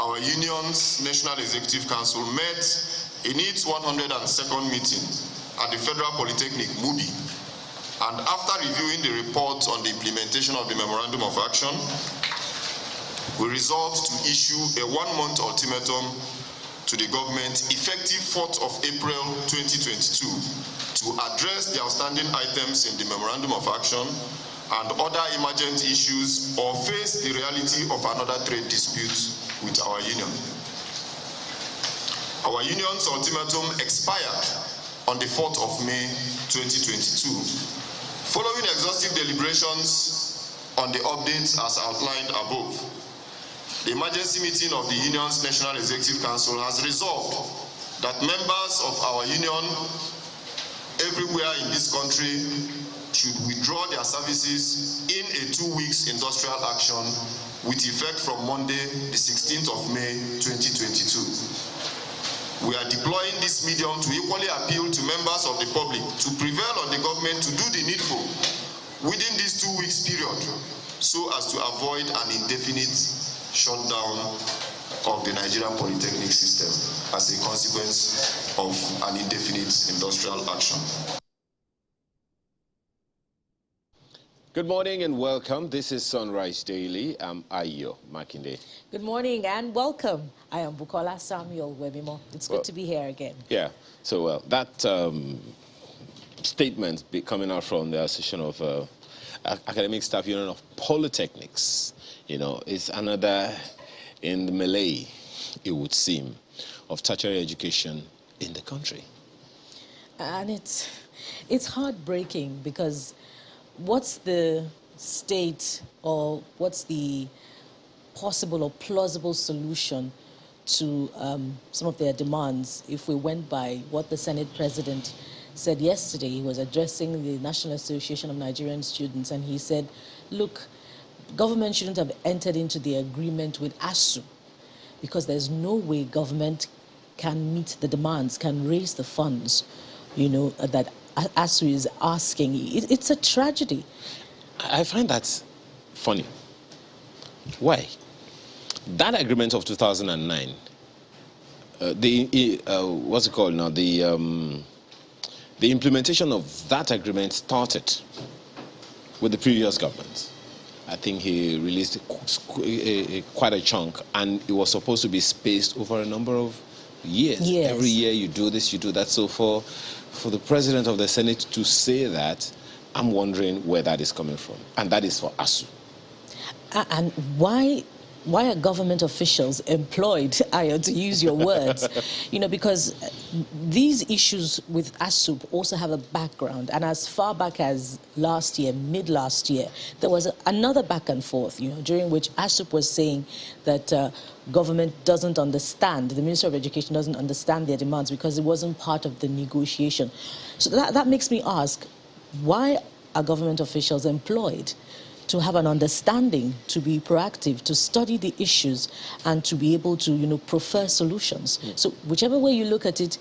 our union's National Executive Council met in its 102nd meeting at the Federal Polytechnic, MUBI, and after reviewing the report on the implementation of the Memorandum of Action, we resolved to issue a 1-month ultimatum to the government effective 4th of April 2022 to address the outstanding items in the Memorandum of Action and other emergent issues or face the reality of another trade dispute with our union. Our union's ultimatum expired on the 4th of May 2022. Following exhaustive deliberations on the updates as outlined above, the emergency meeting of the union's National Executive Council has resolved that members of our union everywhere in this country should withdraw their services in a 2-week industrial action with effect from Monday, the 16th of May 2022. We are deploying this medium to equally appeal to members of the public to prevail on the government to do the needful within this 2 weeks period so as to avoid an indefinite shutdown of the Nigerian polytechnic system as a consequence of an indefinite industrial action. Good morning and welcome. This is Sunrise Daily. I'm Ayo Makinde. Good morning and welcome. I am Bukola Samuel Webimo. It's good to be here again. Yeah. So that statement coming out from the Association of Academic Staff Union of Polytechnics, you know, is another in the melee, it would seem, of tertiary education in the country. And it's heartbreaking because what's the state or what's the possible or plausible solution to some of their demands if we went by what the Senate President said yesterday? He was addressing the National Association of Nigerian Students and he said, look, government shouldn't have entered into the agreement with ASU because there's no way government can meet the demands, can raise the funds, you know, that ASU is asking. It's a tragedy. I find that funny. Why? That agreement of 2009, what's it called now? The implementation of that agreement started with the previous government. I think he released quite a chunk, and it was supposed to be spaced over a number of years. Yes. Every year you do this, you do that. So for the President of the Senate to say that, I'm wondering where that is coming from. And that is for ASU. And why are government officials employed, Ayo, to use your words? You know, because these issues with ASUP also have a background. And as far back as last year, mid-last year, there was another back and forth, you know, during which ASUP was saying that government doesn't understand, the Minister of Education doesn't understand their demands because it wasn't part of the negotiation. So that makes me ask, why are government officials employed to have an understanding, to be proactive, to study the issues, and to be able to, you know, prefer solutions? So whichever way you look at it,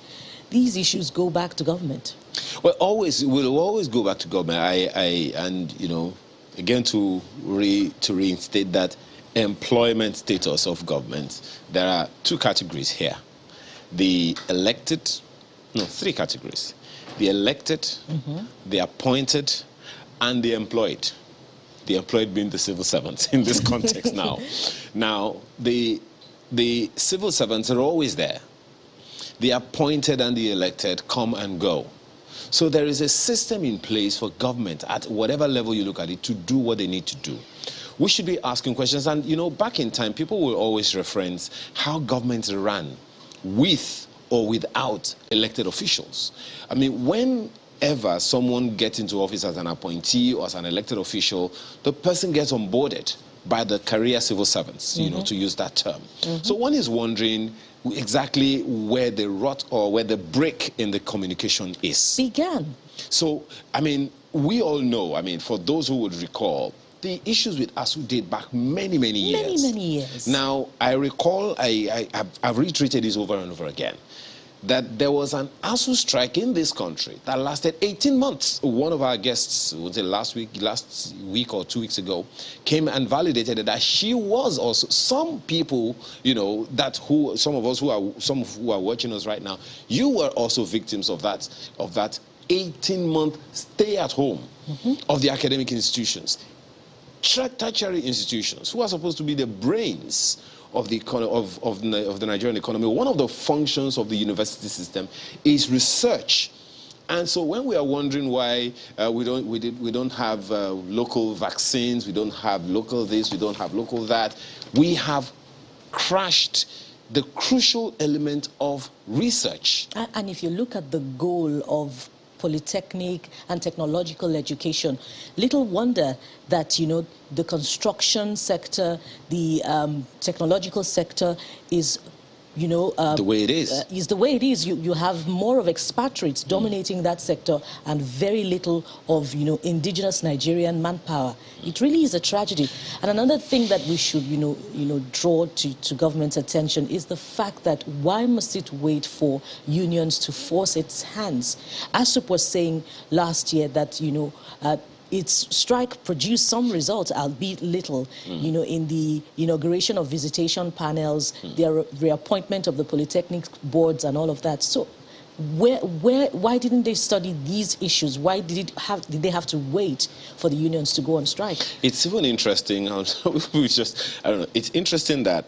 these issues go back to government. Well, we'll always go back to government. And you know, again to reinstate that employment status of government, there are two categories here: the elected, no, three categories: the elected, the appointed, and the employed. The employed being the civil servants in this context now. Now, the civil servants are always there. The appointed and the elected come and go. So there is a system in place for government at whatever level you look at it to do what they need to do. We should be asking questions. And, you know, back in time, people will always reference how governments ran with or without elected officials. I mean, whenever someone gets into office as an appointee or as an elected official, the person gets onboarded by the career civil servants, you know, to use that term. So one is wondering exactly where the rot or where the break in the communication is. Began. So, I mean, we all know, I mean, for those who would recall, the issues with ASU date back many, many years. Many years. Now, I recall, I've reiterated this over and over again. that there was an ASU strike in this country that lasted 18 months. One of our guests, was it last week or 2 weeks ago, came and validated that she was also, some people, you know, some of us who are watching us right now, you were also victims of that 18-month stay at home of the academic institutions. Tertiary institutions, who are supposed to be the brains of the Nigerian economy. One of the functions of the university system is research. And so when we are wondering why we don't have local vaccines, we don't have local this, we don't have local that, we have crashed the crucial element of research. And if you look at the goal of polytechnic and technological education, little wonder that, you know, the construction sector, the technological sector is, you know, the way it is. Is the way it is. You have more of expatriates dominating that sector and very little of, you know, indigenous Nigerian manpower. It really is a tragedy. And another thing that we should, you know, draw to government's attention is the fact that why must it wait for unions to force its hands? ASUP was saying last year that, you know, its strike produced some results, albeit little, you know, in the inauguration of visitation panels, the reappointment of the polytechnic boards and all of that. So why didn't they study these issues? Why did they have to wait for the unions to go on strike? It's even interesting, I don't know, it's interesting that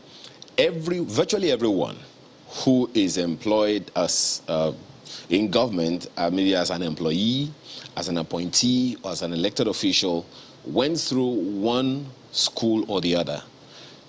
virtually everyone who is employed as in government, maybe as an employee, as an appointee, or as an elected official, went through one school or the other.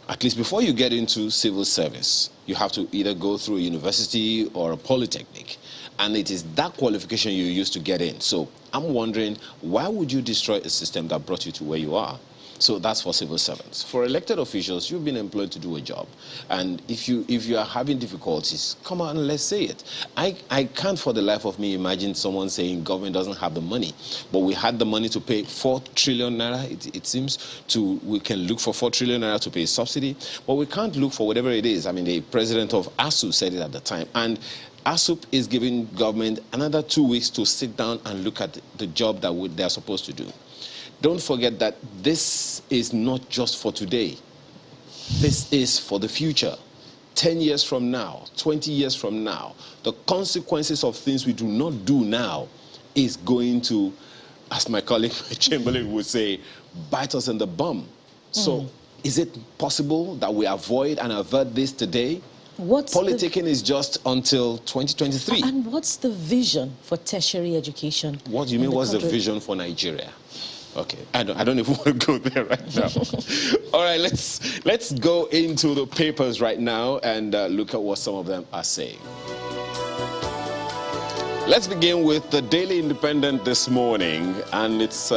At least before you get into civil service, you have to either go through a university or a polytechnic. And it is that qualification you use to get in. So I'm wondering, why would you destroy a system that brought you to where you are? So that's for civil servants. For elected officials, you've been employed to do a job. And if you are having difficulties, come on and let's say it. I can't for the life of me imagine someone saying government doesn't have the money. But we had the money to pay 4 trillion naira, it seems, we can look for 4 trillion naira to pay subsidy. But we can't look for whatever it is. I mean, the president of ASU said it at the time. And ASUP is giving government another 2 weeks to sit down and look at the job that they're supposed to do. Don't forget that this is not just for today. This is for the future. 10 years from now, 20 years from now, the consequences of things we do not do now is going to, as my colleague Chamberlain would say, bite us in the bum. So is it possible that we avoid and avert this today? Politicking is just until 2023. And what's the vision for tertiary education? What do you mean, what's the vision for Nigeria? Okay, I don't even want to go there right now. All right, let's go into the papers right now and look at what some of them are saying. Let's begin with the Daily Independent this morning, and it's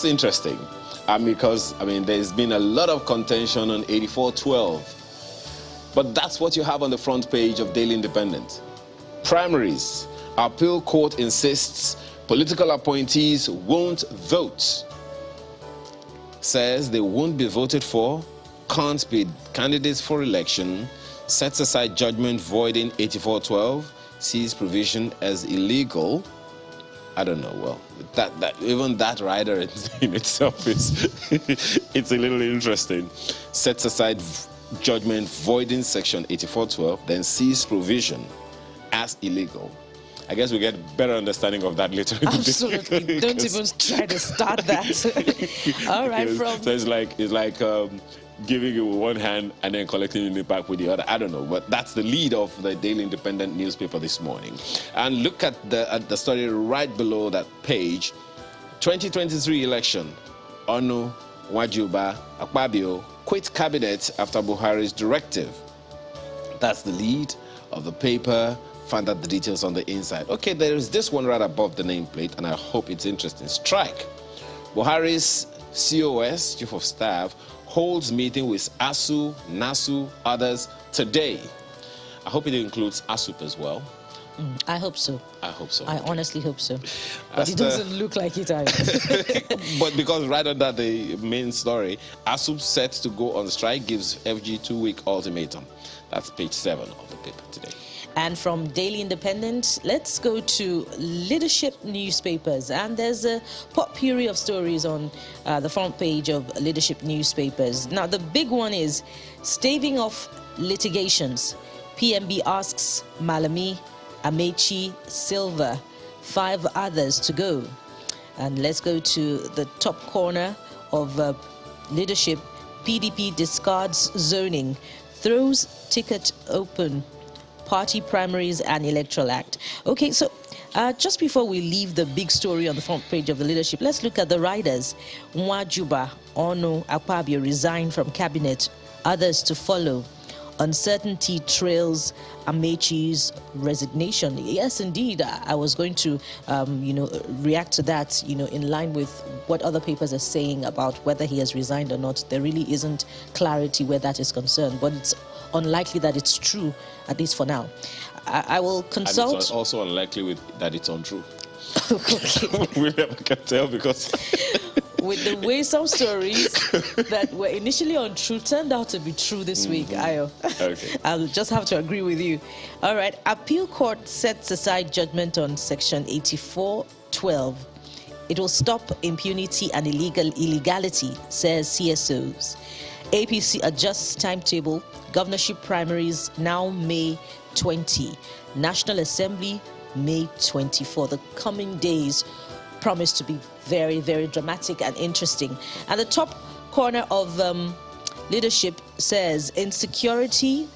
interesting because there's been a lot of contention on 8412, but that's what you have on the front page of Daily Independent. Primaries, appeal court insists political appointees won't vote. Says they won't be voted for, can't be candidates for election, sets aside judgment voiding 8412, sees provision as illegal. I don't know, well, that even that rider in itself is it's a little interesting. Sets aside judgment voiding section 8412, then sees provision as illegal. I guess we get better understanding of that later. Absolutely. Don't even try to start that. All right, so it's like giving it with one hand and then collecting it back with the other. I don't know, but that's the lead of the Daily Independent newspaper this morning. And look at the story right below that page. 2023 election. Onu Wajuba Akpabio quit cabinet after Buhari's directive. That's the lead of the paper. Find out the details on the inside. Okay, there is this one right above the nameplate, and I hope it's interesting. Strike. Buhari's COS, Chief of Staff, holds meeting with ASU, NASU, others today. I hope it includes ASUP as well. I hope so. I hope so. I honestly hope so. But As it the- doesn't look like it either. But because right under the main story, ASUP set to go on strike gives FG 2-week ultimatum. That's page 7 of the paper today. And from Daily Independent, let's go to leadership newspapers. And there's a potpourri of stories on the front page of leadership newspapers. Now, the big one is staving off litigations. PMB asks Malami, Amechi, Silva, 5 others to go. And let's go to the top corner of leadership. PDP discards zoning, throws ticket open, party primaries and Electoral Act. Okay, so just before we leave the big story on the front page of the leadership, let's look at the riders. Nwajuba, Ono, Akpabio resign from cabinet, others to follow. Uncertainty trails Amechi's resignation. Yes, indeed, I was going to, react to that, in line with what other papers are saying about whether he has resigned or not. There really isn't clarity where that is concerned, but it's unlikely that it's true, at least for now. I will consult. And it's also unlikely that it's untrue. We never can tell because with the way some stories that were initially untrue turned out to be true this week, Ayo. Okay. I'll just have to agree with you. All right. Appeal Court sets aside judgment on Section 8412. It will stop impunity and illegality, says CSOs. APC adjusts timetable. Governorship primaries now May 20. National Assembly May 24. The coming days promise to be very, very dramatic and interesting. And the top corner of leadership says, insecurity,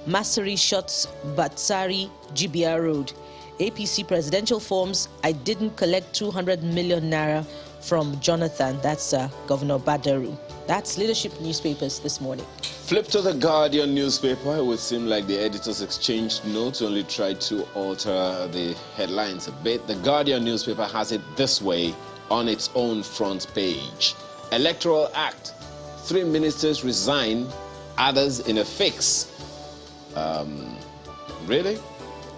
Masari shots Batsari, GBR Road. APC presidential forms, I didn't collect 200 million naira from Jonathan. That's Governor Badaru. That's leadership newspapers this morning. Flip to the Guardian newspaper. It would seem like the editors exchanged notes, only tried to alter the headlines a bit. The Guardian newspaper has it this way on its own front page. Electoral Act. 3 ministers resign, others in a fix. Really?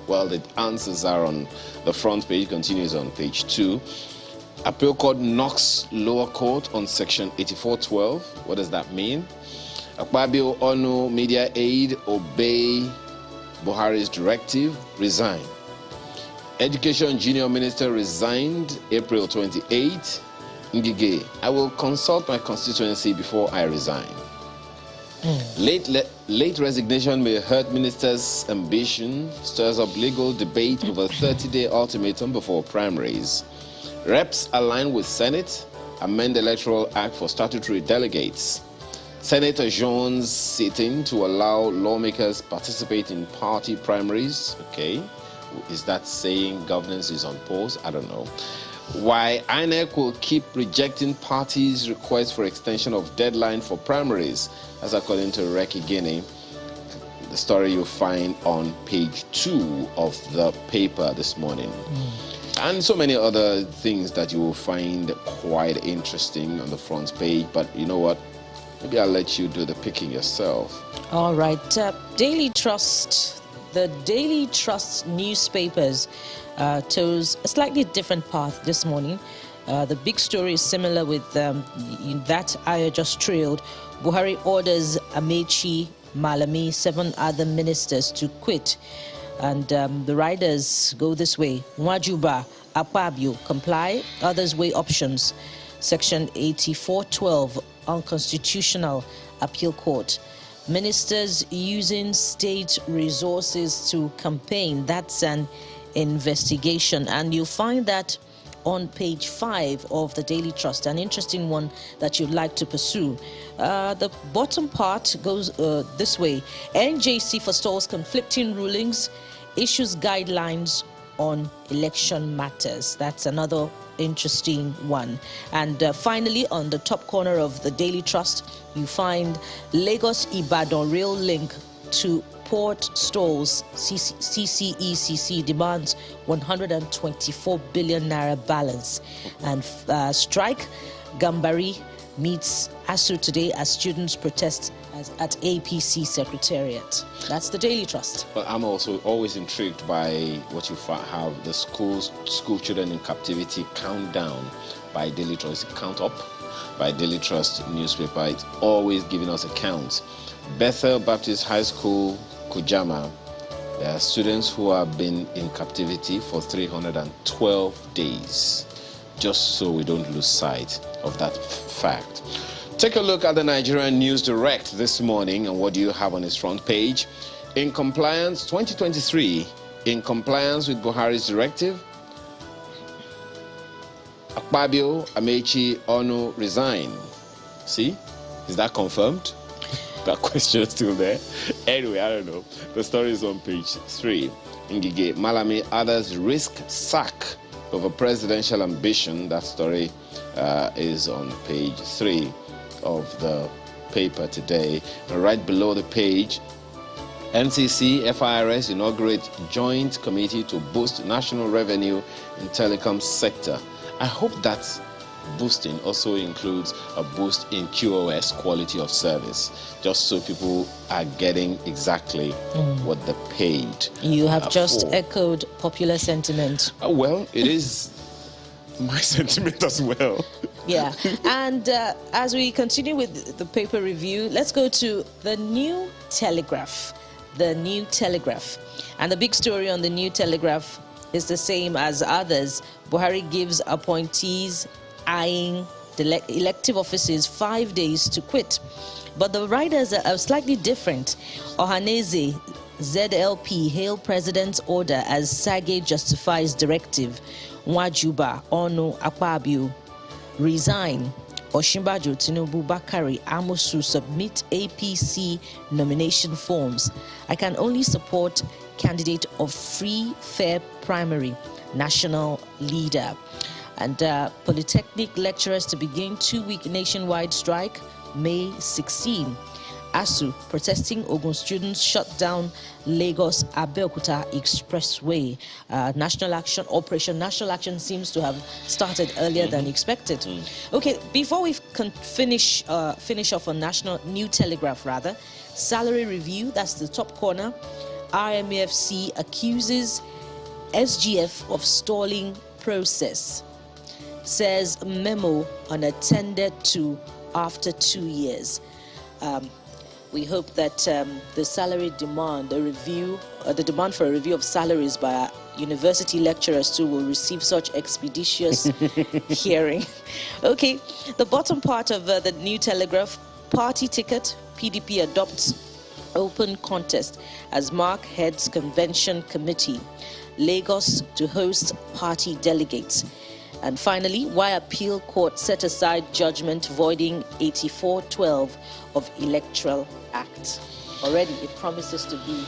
Well, the answers are on the front page, continues on page 2. Appeal Court knocks lower court on Section 8412. What does that mean? Akpabio, Onu, media aid, obey Buhari's directive, resign. Education junior minister resigned April 28. Ngige, I will consult my constituency before I resign. Late resignation may hurt minister's ambition, stirs up legal debate over 30-day ultimatum before primaries. Reps align with Senate, amend Electoral Act for statutory delegates. Senator Jones sitting to allow lawmakers participate in party primaries. Okay, is that saying governance is on pause? I don't know. Why INEC will keep rejecting parties' requests for extension of deadline for primaries. That's according to Reki Guinea. The story you'll find on page 2 of the paper this morning. And so many other things that you will find quite interesting on the front page. But you know what? Maybe I'll let you do the picking yourself. All right. Daily Trust. The Daily Trust newspapers chose a slightly different path this morning. The big story is similar with that I just trailed. Buhari orders Amechi, Malami, 7 other ministers to quit. And the riders go this way. Nwajuba, Akpabio, comply. Others weigh options. Section 8412, unconstitutional, Appeal Court. Ministers using state resources to campaign. That's an investigation. And you'll find that on page 5 of the Daily Trust, an interesting one that you'd like to pursue. The bottom part goes this way. NJC forestalls conflicting rulings, issues guidelines on election matters. That's another interesting one. And finally, on the top corner of the Daily Trust, you find Lagos-Ibadan rail link to port stalls. CCECC demands 124 billion naira balance. And strike, Gambari meets ASU today as students protest at APC Secretariat. That's the Daily Trust. But I'm also always intrigued by what you have the school children in captivity countdown by Daily Trust. Count up by Daily Trust newspaper. It's always giving us accounts. Bethel Baptist High School, Kujama. There are students who have been in captivity for 312 days. Just so we don't lose sight of that fact. Take a look at the Nigerian News Direct this morning, and what do you have on its front page? In compliance, 2023, in compliance with Buhari's directive, Akpabio, Amechi, Onu resign. See? Is that confirmed? That question is still there. Anyway, I don't know. The story is on page 3. Ngige, Malami, others risk sack over presidential ambition. That story is on page 3 of the paper today. And right below the page, NCC, FIRS inaugurate joint committee to boost national revenue in telecom sector. I hope that boosting also includes a boost in QoS, quality of service, just so people are getting exactly what they paid. You have just echoed popular sentiment. Well, it is my sentiment as well. Yeah, and as we continue with the paper review, let's go to the New Telegraph. The New Telegraph. And the big story on the New Telegraph is the same as others. Buhari gives appointees eyeing the elective offices 5 days to quit. But the writers are slightly different. Ohaneze, ZLP, hail president's order as Sage justifies directive. Nwajuba, Onu, Akpabio, resign. Oshimbajo, Tinubu, Bakari, Amosu submit APC nomination forms. I can only support candidate of free, fair primary, national leader. And Polytechnic lecturers to begin 2-week nationwide strike, May 16. ASU, protesting Ogun students shut down Lagos Abeokuta Expressway. Operation National Action seems to have started earlier than expected. Okay, before we finish off on New Telegraph, salary review, that's the top corner. RMAFC accuses SGF of stalling process. Says memo unattended to after 2 years. We hope that the salary demand, the demand for a review of salaries by university lecturers too will receive such expeditious hearing. Okay, the bottom part of the New Telegraph, party ticket, PDP adopts open contest as Mark heads convention committee. Lagos to host party delegates. And finally, why appeal court set aside judgment voiding 8412 of Electoral Act. Already, it promises to be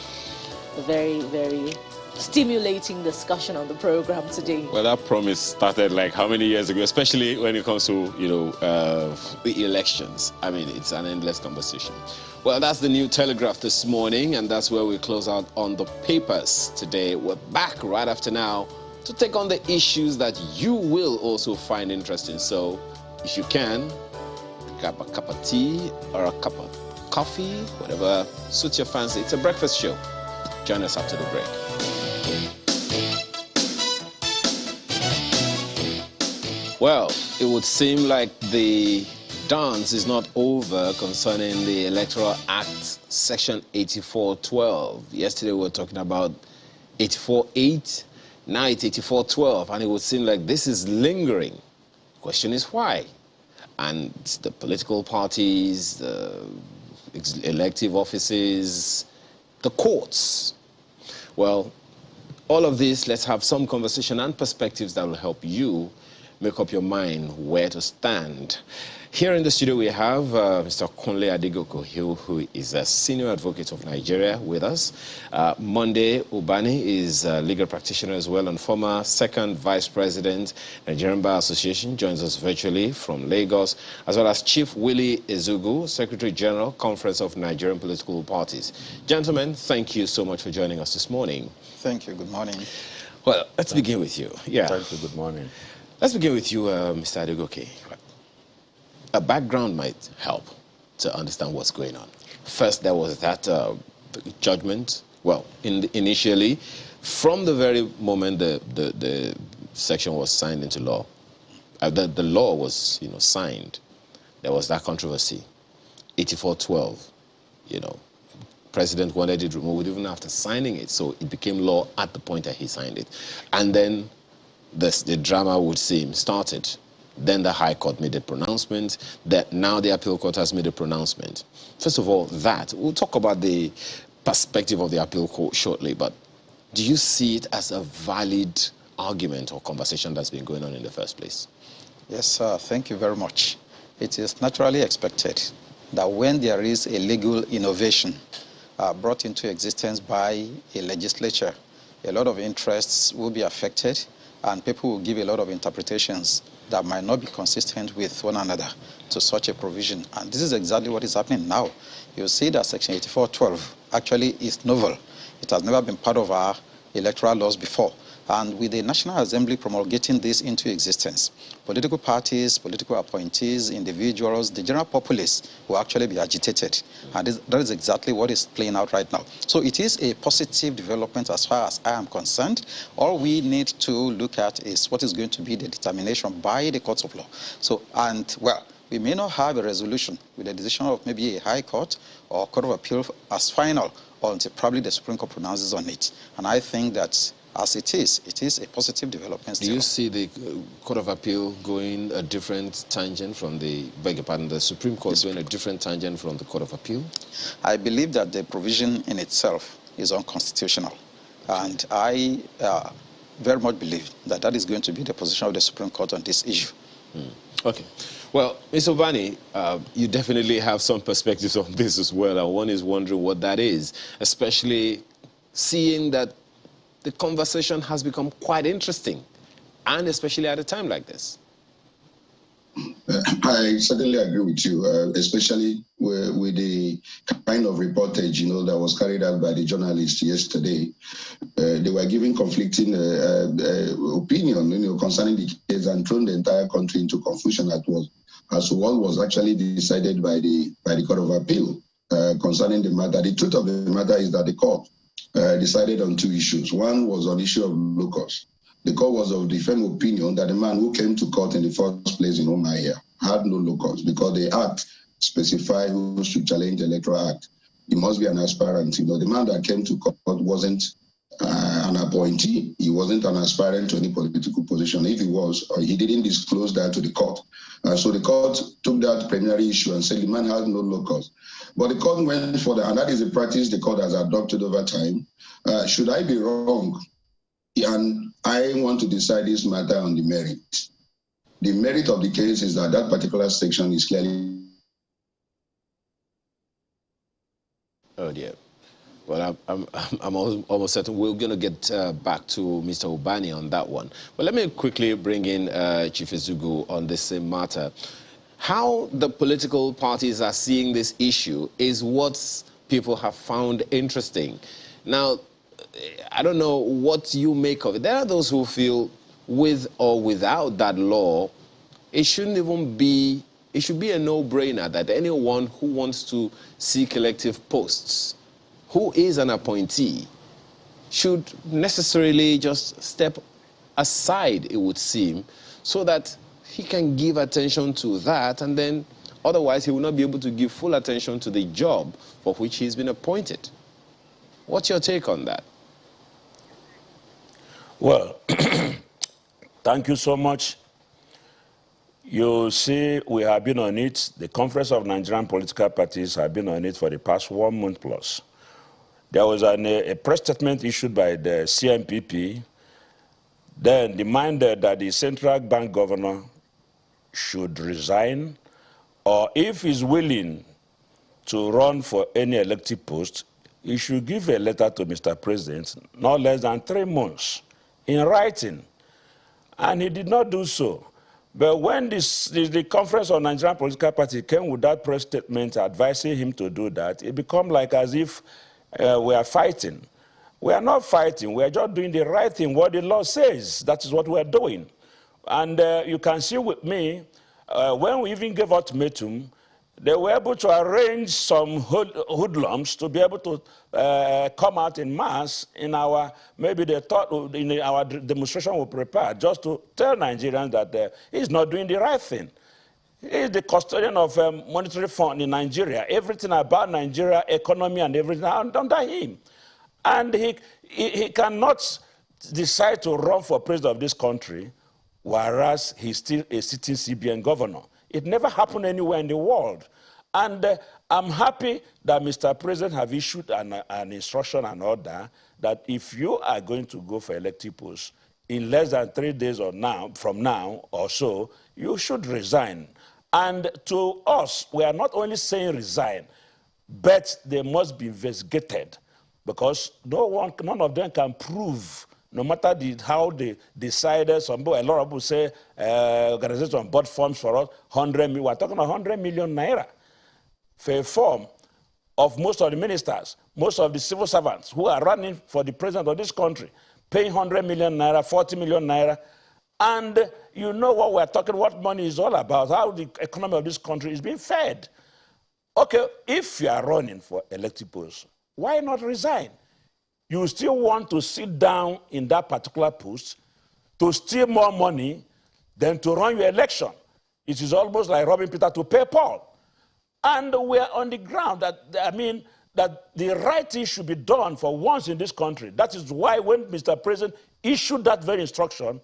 a very, very stimulating discussion on the program today. Well, that promise started like how many years ago, especially when it comes to, the elections. I mean, it's an endless conversation. Well, that's the New Telegraph this morning, and that's where we close out on the papers today. We're back right after now to take on the issues that you will also find interesting. So, if you can, grab a cup of tea or a cup of coffee, whatever suits your fancy. It's a breakfast show. Join us after the break. Well, it would seem like the dance is not over concerning the Electoral Act, Section 8412. Yesterday we were talking about 84.8. Now it's 84.12, and it would seem like this is lingering. Question is why? And the political parties, the elective offices, the courts. Well, all of this, let's have some conversation and perspectives that will help you make up your mind where to stand. Here in the studio we have Mr. Kunle Adigoko, who is a senior advocate of Nigeria with us. Monday Ubani is a legal practitioner as well and former second vice president, Nigerian Bar Association, joins us virtually from Lagos, as well as Chief Willie Ezugu, Secretary General, Conference of Nigerian Political Parties. Gentlemen, thank you so much for joining us this morning. Thank you. Good morning. Well, let's begin with you. Yeah. Thank you. Good morning. Let's begin with you, Mr. Adegoke. A background might help to understand what's going on. First, there was that judgment. Well, initially, from the very moment the section was signed into law, the law was signed, there was that controversy. 8412, President wanted it removed even after signing it, so it became law at the point that he signed it. And then the drama would seem started. Then the High Court made a pronouncement. That now the Appeal Court has made a pronouncement. First of all, we'll talk about the perspective of the Appeal Court shortly, but do you see it as a valid argument or conversation that's been going on in the first place? Yes, sir. Thank you very much. It is naturally expected that when there is a legal innovation brought into existence by a legislature, a lot of interests will be affected and people will give a lot of interpretations that might not be consistent with one another to such a provision. And this is exactly what is happening now. You'll see that Section 8412 actually is novel. It has never been part of our electoral laws before. And with the National Assembly promulgating this into existence, political parties, political appointees, individuals, the general populace will actually be agitated. And that is exactly what is playing out right now. So it is a positive development as far as I am concerned. All we need to look at is what is going to be the determination by the courts of law. So, and well, we may not have a resolution with a decision of maybe a high court or court of appeal as final until probably the Supreme Court pronounces on it. And I think that as it is a positive development. Do you see the Court of Appeal going a different tangent from the Supreme Court going a different tangent from the Court of Appeal? I believe that the provision in itself is unconstitutional. And I very much believe that that is going to be the position of the Supreme Court on this issue. Okay. Well, Mr. Obani, you definitely have some perspectives on this as well. And one is wondering what that is, especially seeing that the conversation has become quite interesting, and especially at a time like this. I certainly agree with you, especially with the kind of reportage, that was carried out by the journalists yesterday. They were giving conflicting opinion, concerning the case and thrown the entire country into confusion as to what was actually decided by the Court of Appeal concerning the matter. The truth of the matter is that the court decided on two issues. One was on the issue of locus. The court was of the firm opinion that the man who came to court in the first place in Omahia had no locus because the act specified who should challenge the Electoral Act. He must be an aspirant. The man that came to court wasn't an appointee. He wasn't an aspirant to any political position. If he was, he didn't disclose that to the court. So the court took that preliminary issue and said the man has no locus. But the court went further, and that is a practice the court has adopted over time. Should I be wrong? And I want to decide this matter on the merit. The merit of the case is that that particular section is clearly... Oh dear. Well, I'm almost certain we're going to get back to Mr. Obani on that one. But let me quickly bring in Chief Ezugu on this same matter. How the political parties are seeing this issue is what people have found interesting. Now, I don't know what you make of it. There are those who feel with or without that law, it shouldn't even be, it should be a no-brainer that anyone who wants to seek elective posts, who is an appointee, should necessarily just step aside, it would seem, so that he can give attention to that, and then otherwise he will not be able to give full attention to the job for which he's been appointed. What's your take on that? Well, thank you so much. You see, we have been on it. The Conference of Nigerian Political Parties have been on it for the past 1 month plus. There was a press statement issued by the CNPP, then demanded that the central bank governor should resign, or if he's willing to run for any elective post, he should give a letter to Mr. President, not less than 3 months, in writing. And he did not do so. But when the Conference of Nigerian Political Party came with that press statement advising him to do that, it became like as if we are fighting. We are not fighting. We are just doing the right thing, what the law says. That is what we are doing. And you can see with me, when we even gave ultimatum, They were able to arrange some hoodlums to be able to come out in mass in our, maybe they thought in our demonstration we prepared just to tell Nigerians that he's not doing the right thing. He's the custodian of monetary fund in Nigeria. Everything about Nigeria, economy and everything under him. And he cannot decide to run for president of this country, whereas he's still a sitting CBN governor. It never happened anywhere in the world. And I'm happy that Mr. President have issued an instruction and order that if you are going to go for elective posts in less than 3 days from now or so, you should resign. And to us, we are not only saying resign, but they must be investigated because none of them can prove, no matter how they decided. A lot of people say organization bought forms for us, 100 million. We're talking about 100 million naira for a form of most of the ministers, most of the civil servants who are running for the president of this country, paying 100 million naira, 40 million naira. And you know what we're talking, what money is all about, how the economy of this country is being fed. Okay, if you are running for elective posts, why not resign? You still want to sit down in that particular post to steal more money than to run your election. It is almost like robbing Peter to pay Paul. And we're on the ground that the right thing should be done for once in this country. That is why when Mr. President issued that very instruction,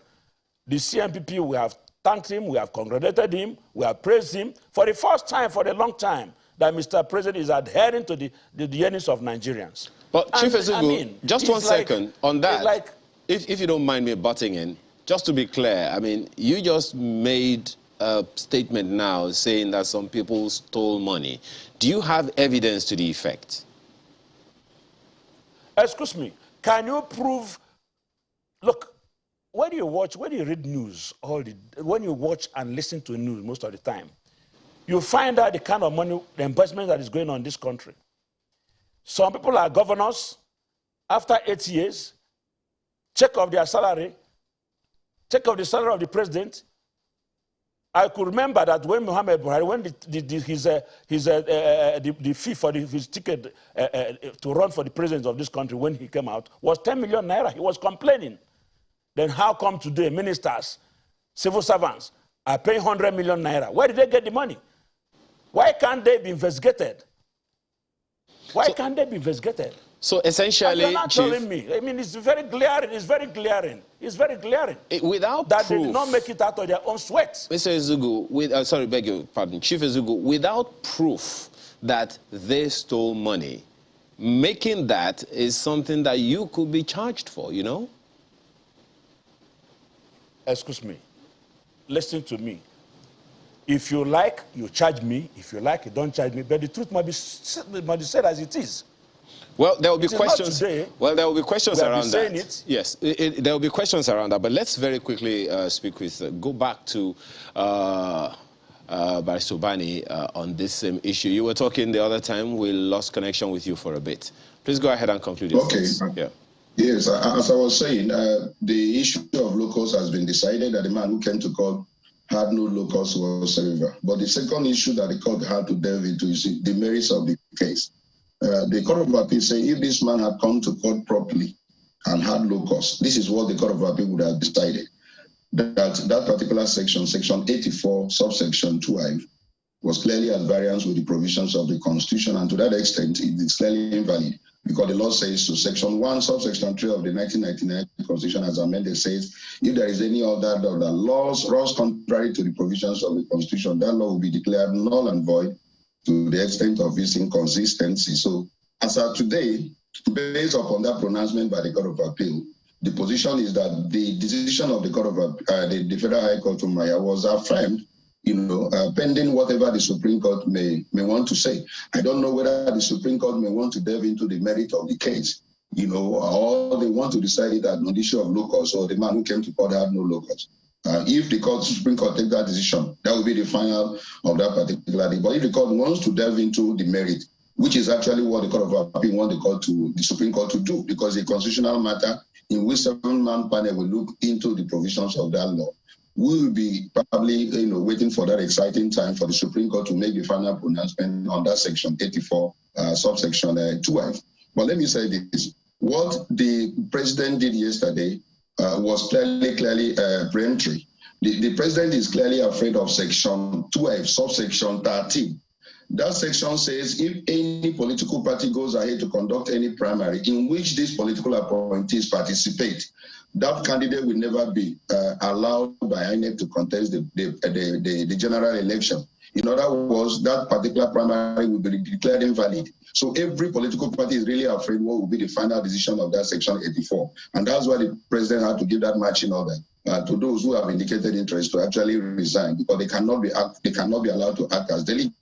the CNPP, we have thanked him, we have congratulated him, we have praised him for the first time, for a long time, that Mr. President is adhering to the yearnings of Nigerians. But Chief Ezugu, just 1 second on that. If you don't mind me butting in, just to be clear, you just made a statement now saying that some people stole money. Do you have evidence to the effect? Excuse me, can you prove? Look, when you read news, when you watch and listen to news most of the time, you find out the kind of money, the investment that is going on in this country. Some people are governors. After 8 years, check off their salary, check off the salary of the president. I could remember that when Muhammad Buhari, when the fee for his ticket to run for the president of this country, when he came out, was 10 million naira. He was complaining. Then how come today ministers, civil servants are paying 100 million naira? Where did they get the money? Why can't they be investigated? Why can't they be investigated? So essentially, you're not telling me. It's very glaring. It's very glaring. It's very glaring. Without that proof, they did not make it out of their own sweat. Mr. Ezugu, sorry, beg your pardon, Chief Ezugu, without proof that they stole money, making that is something that you could be charged for, you know? Excuse me. Listen to me. If you like, you charge me. If you like, you don't charge me. But the truth must be said as it is. Well, there will be questions. There will be questions around that. Yes, there will be questions around that. But let's very quickly go back to Barrister Bani on this same issue. You were talking the other time. We lost connection with you for a bit. Please go ahead and conclude your thoughts. Yeah. Yes, as I was saying, the issue of locals has been decided that the man who came to court had no locals whatsoever. But the second issue that the court had to delve into is the merits of the case. The Court of Appeal say if this man had come to court properly and had locals, this is what the Court of Appeal would have decided. That particular section, section 84, subsection 12, was clearly at variance with the provisions of the Constitution, and to that extent, it is clearly invalid because the law says to section 1, subsection 3 of the 1999 Constitution as amended says, if there is any other laws contrary to the provisions of the Constitution, that law will be declared null and void to the extent of its inconsistency. So as of today, based upon that pronouncement by the Court of Appeal, the position is that the decision of the Court of the Federal High Court of Maya was affirmed, pending whatever the Supreme Court may want to say. I don't know whether the Supreme Court may want to delve into the merit of the case, or they want to decide that on the issue of locals or the man who came to court had no locals. If the Supreme Court takes that decision, that will be the final of that particular thing. But if the court wants to delve into the merit, which is actually what the Court of Appeal wants the Supreme Court to do, because the constitutional matter in which 7-man panel will look into the provisions of that law. we will be probably waiting for that exciting time for the Supreme Court to make the final pronouncement on that section 84, subsection 12. But let me say this. What the president did yesterday was clearly preemptory. The president is clearly afraid of section 12, subsection 13. That section says if any political party goes ahead to conduct any primary in which these political appointees participate, that candidate will never be allowed by INEC to contest the general election. In other words, that particular primary will be declared invalid. So every political party is really afraid what will be the final decision of that section 84. And that's why the president had to give that marching order to those who have indicated interest to actually resign, because they cannot be allowed to act as delegates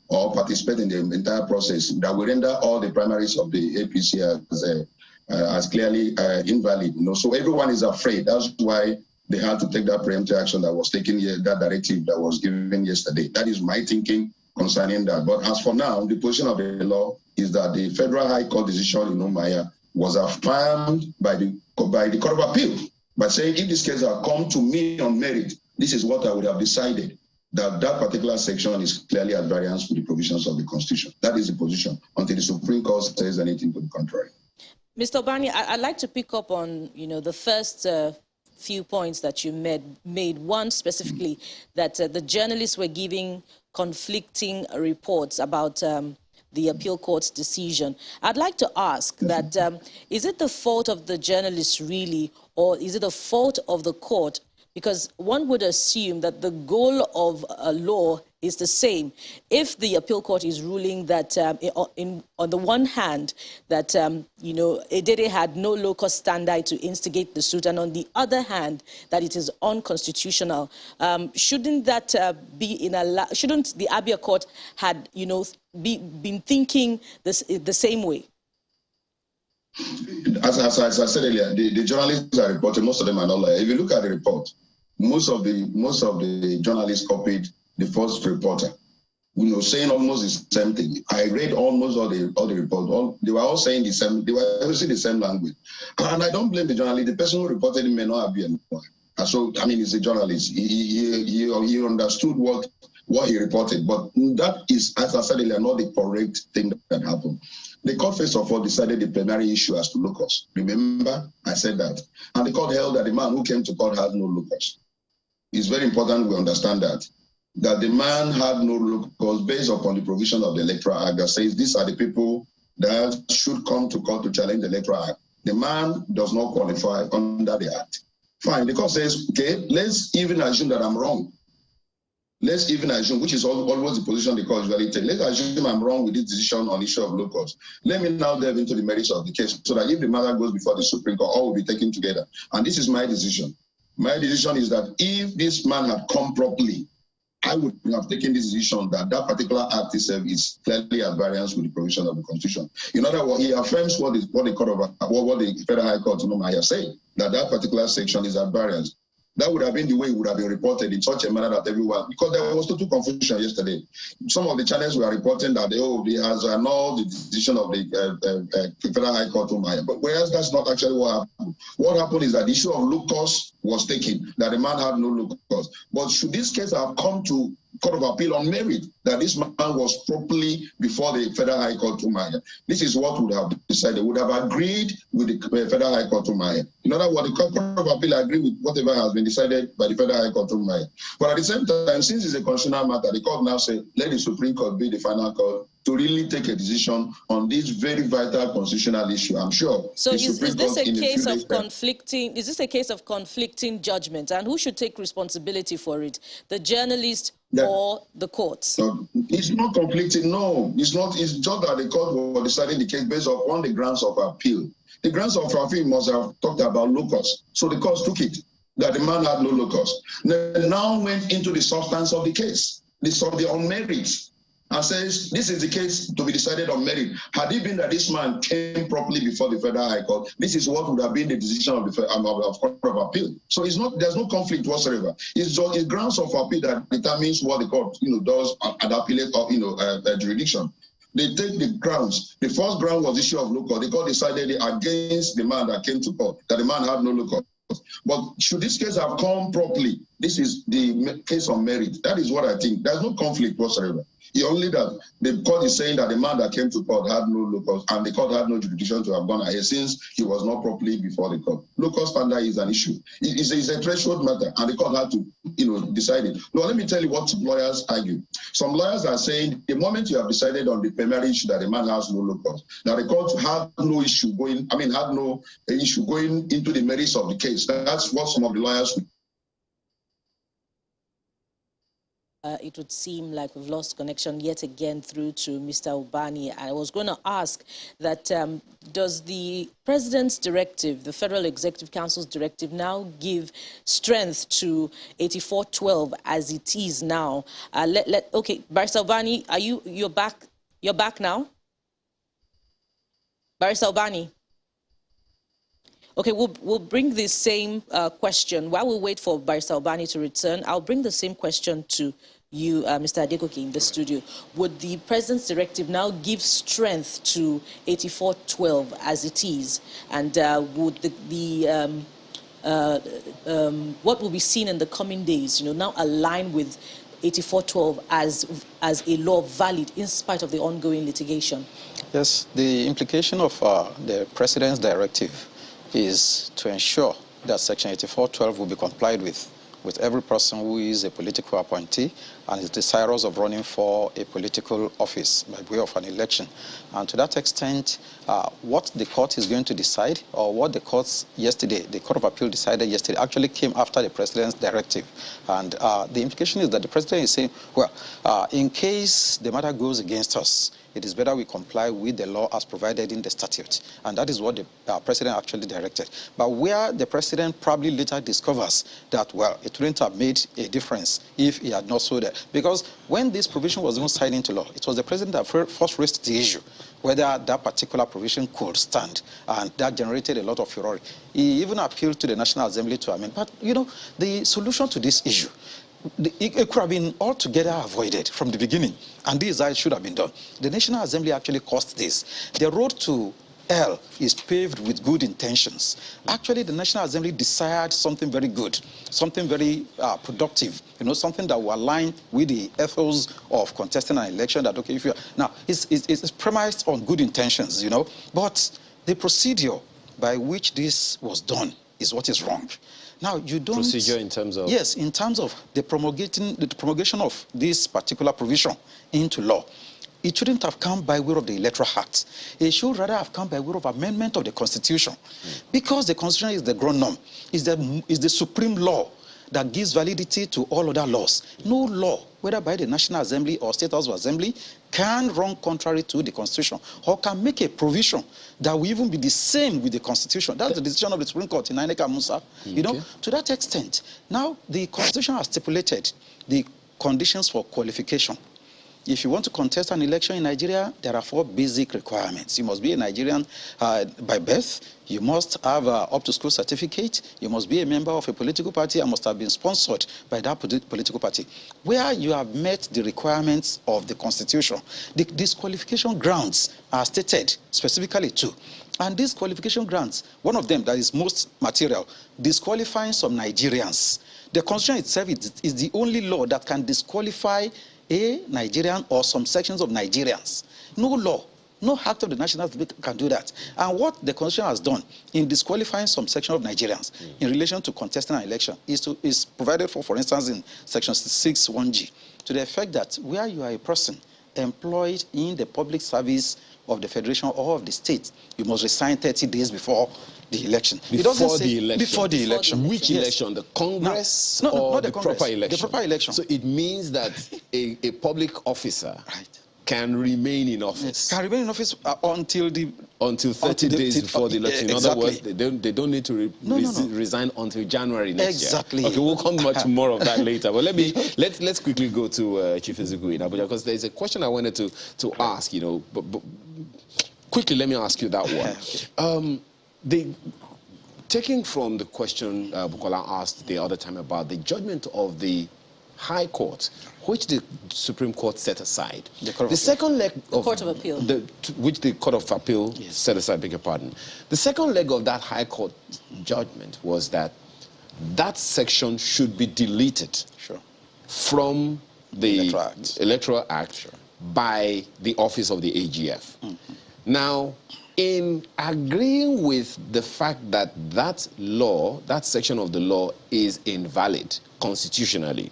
or participate in the entire process that will render all the primaries of the APC as clearly invalid. So everyone is afraid. That's why they had to take that preemptive action that was taken here, that directive that was given yesterday. That is my thinking concerning that. But as for now, the position of the law is that the Federal High Court decision in Umaya was affirmed by the Court of Appeal by saying, if this case had come to me on merit, this is what I would have decided, that particular section is clearly at variance with the provisions of the Constitution. That is the position until the Supreme Court says anything to the contrary. Mr. Obani, I'd like to pick up on, the first few points that you made. One specifically, that the journalists were giving conflicting reports about the appeal court's decision. I'd like to ask that, is it the fault of the journalists really, or is it the fault of the court? Because one would assume that the goal of a law is the same. If the appeal court is ruling that, on the one hand, that, Edede had no locus standi to instigate the suit, and on the other hand, that it is unconstitutional, shouldn't that shouldn't the Abia court had, been thinking the same way? As I said earlier, the journalists are reporting, most of them are not lawyers. If you look at the report, most of the journalists copied the first reporter, saying almost the same thing. I read almost all the reports. They were all saying the same. They were using the same language, and I don't blame the journalist. The person who reported it may not have been. So he's a journalist. He understood what he reported, but that is, as I said earlier, not the correct thing that happened. The court, first of all, decided the primary issue as to locus. Remember, I said that. And the court held that the man who came to court had no locus. It's very important we understand that the man had no locus based upon the provision of the Electoral Act that says these are the people that should come to court to challenge the Electoral Act. The man does not qualify under the Act. Fine, the court says, okay, let's even assume that I'm wrong. Let's even assume, which is always the position the court usually takes. Let's assume I'm wrong with this decision on issue of locus. Let me now delve into the merits of the case so that if the matter goes before the Supreme Court, all will be taken together. And this is my decision. My decision is that if this man had come properly, I would have taken this decision that particular act itself is clearly at variance with the provision of the Constitution. In other words, he affirms what the Federal High Court has said, that particular section is at variance. That would have been the way it would have been reported in such a manner that everyone, because there was total confusion yesterday. Some of the channels were reporting that they has annulled the decision of the Federal High Court, but whereas that's not actually what happened. What happened is that the issue of locus was taken, that the man had no locus. But should this case have come to Court of Appeal on merit, that this man was properly before the Federal High Court this is what would have decided, would have agreed with the Federal High Court In other words, the Court of Appeal agreed with whatever has been decided by the Federal High Court But at the same time, since it's a constitutional matter, the court now said, let the Supreme Court be the final court to really take a decision on this very vital constitutional issue. I'm sure. So is this a case of conflicting? Is this a case of conflicting judgment, and who should take responsibility for it? The journalist or the courts? It's not conflicting. No, it's not. It's just that the court was deciding the case based upon the grounds of appeal. The grounds of appeal must have talked about locus, so the court took it that the man had no locus. They now went into the substance of the case, on merits, and says this is the case to be decided on merit. Had it been that this man came properly before the Federal High Court, this is what would have been the decision of the Court of Appeal. So it's not. There's no conflict whatsoever. It's just the grounds of appeal that determines what the court, does at appellate or jurisdiction. They take the grounds. The first ground was issue of locus. The court decided against the man that came to court that the man had no locus. But should this case have come properly, this is the case on merit. That is what I think. There's no conflict whatsoever. Only that the court is saying that the man that came to court had no locus, and the court had no jurisdiction to have gone ahead since he was not properly before the court. Locus standard is an issue. It's a threshold matter, and the court had to, decide it. No, let me tell you what lawyers argue. Some lawyers are saying the moment you have decided on the primary issue that the man has no locus, that the court had no issue going. Had no issue going into the merits of the case. That's what some of the lawyers would. It would seem like we've lost connection yet again through to Mr. Ubani. I was going to ask that does the President's directive, the Federal Executive Council's directive, now give strength to 8412 as it is now? Okay, Barrister Ubani, you're back? You're back now? Barrister Ubani? Okay, we'll bring this same question. While we wait for Barrister Ubani to return, I'll bring the same question to you, Mr. Adekoke, in the studio. Would the President's directive now give strength to 8412 as it is? And would what will be seen in the coming days, now align with 8412 as a law valid in spite of the ongoing litigation? Yes, the implication of the President's directive is to ensure that Section 8412 will be complied with every person who is a political appointee and is desirous of running for a political office by way of an election. And to that extent, what the court is going to decide, or what the courts yesterday, the Court of Appeal decided yesterday, actually came after the President's directive. And the implication is that the President is saying, well, in case the matter goes against us, it is better we comply with the law as provided in the statute. And that is what the President actually directed. But where the President probably later discovers that, well, it wouldn't have made a difference if he had not so that. Because when this provision was even signed into law, it was the President that first raised the issue, whether that particular provision could stand. And that generated a lot of furore. He even appealed to the National Assembly to amend. But, the solution to this issue, it could have been altogether avoided from the beginning, and this is how it should have been done. The National Assembly actually caused this. The road to hell is paved with good intentions. Actually, the National Assembly desired something very good, something very productive, something that will align with the ethos of contesting an election. That, okay, if you now, it's premised on good intentions, but the procedure by which this was done is what is wrong. Now, you don't... Procedure in terms of... Yes, in terms of the promulgation of this particular provision into law. It shouldn't have come by way of the Electoral Act. It should rather have come by way of amendment of the Constitution. Because the Constitution is the ground norm, is the supreme law that gives validity to all other laws. No law, whether by the National Assembly or State House of Assembly, can run contrary to the Constitution or can make a provision that will even be the same with the Constitution. That's the decision of the Supreme Court in Aineka Musa. Okay. To that extent, now the Constitution has stipulated the conditions for qualification. If you want to contest an election in Nigeria, there are 4 basic requirements. You must be a Nigerian by birth. You must have up-to-school certificate. You must be a member of a political party and must have been sponsored by that political party. Where you have met the requirements of the Constitution, the disqualification grounds are stated specifically too. And these qualification grounds, one of them that is most material, disqualifying some Nigerians. The Constitution itself is the only law that can disqualify a Nigerian or some sections of Nigerians. No law, no act of the National Assembly can do that. And what the Constitution has done in disqualifying some section of Nigerians in relation to contesting an election is provided for instance, in Section 6(1)(g), to the effect that where you are a person employed in the public service of the Federation or of the state, you must resign 30 days before the election. Before the election. Before the election. Which election? The Congress or the proper election? The proper election. So it means that a public officer can remain in office. Can remain in office until 30 days before the election. In other words, they don't need to resign until January next year. Exactly. Okay, we'll come back to more of that later. But let's quickly go to Chief Ezugwu in Abuja, because there's a question I wanted to ask. But quickly, let me ask you that one. Taking from the question Bukola asked the other time about the judgment of the High Court, which the Supreme Court set aside. The second leg of Court of Appeal, which the Court of Appeal set aside, beg your pardon. The second leg of that High Court judgment was that that section should be deleted from the Electoral Act by the office of the AGF. Now, in agreeing with the fact that that law, that section of the law is invalid constitutionally,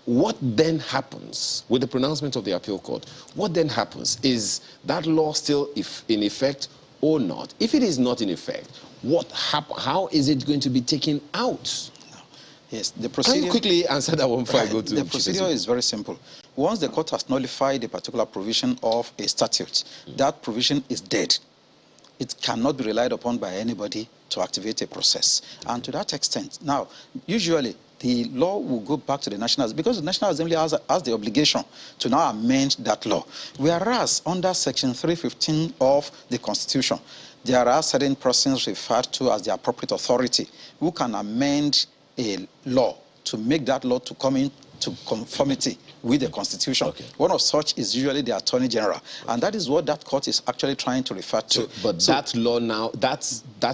what then happens with the pronouncement of the appeal court? What then happens? Is that law still in effect or not? If it is not in effect, how is it going to be taken out? Yes, the procedure... Can you quickly answer that one before I go to... The procedure is very simple. Once the court has nullified a particular provision of a statute, that provision is dead. It cannot be relied upon by anybody to activate a process. And to that extent, now, usually, the law will go back to the National Assembly, because the National Assembly has the obligation to now amend that law. Whereas, under Section 315 of the Constitution, there are certain persons referred to as the appropriate authority who can amend a law to make that law to come into conformity with the Constitution. Okay. One of such is usually the Attorney General. Okay. And that is what that court is actually trying to refer to. That law now, that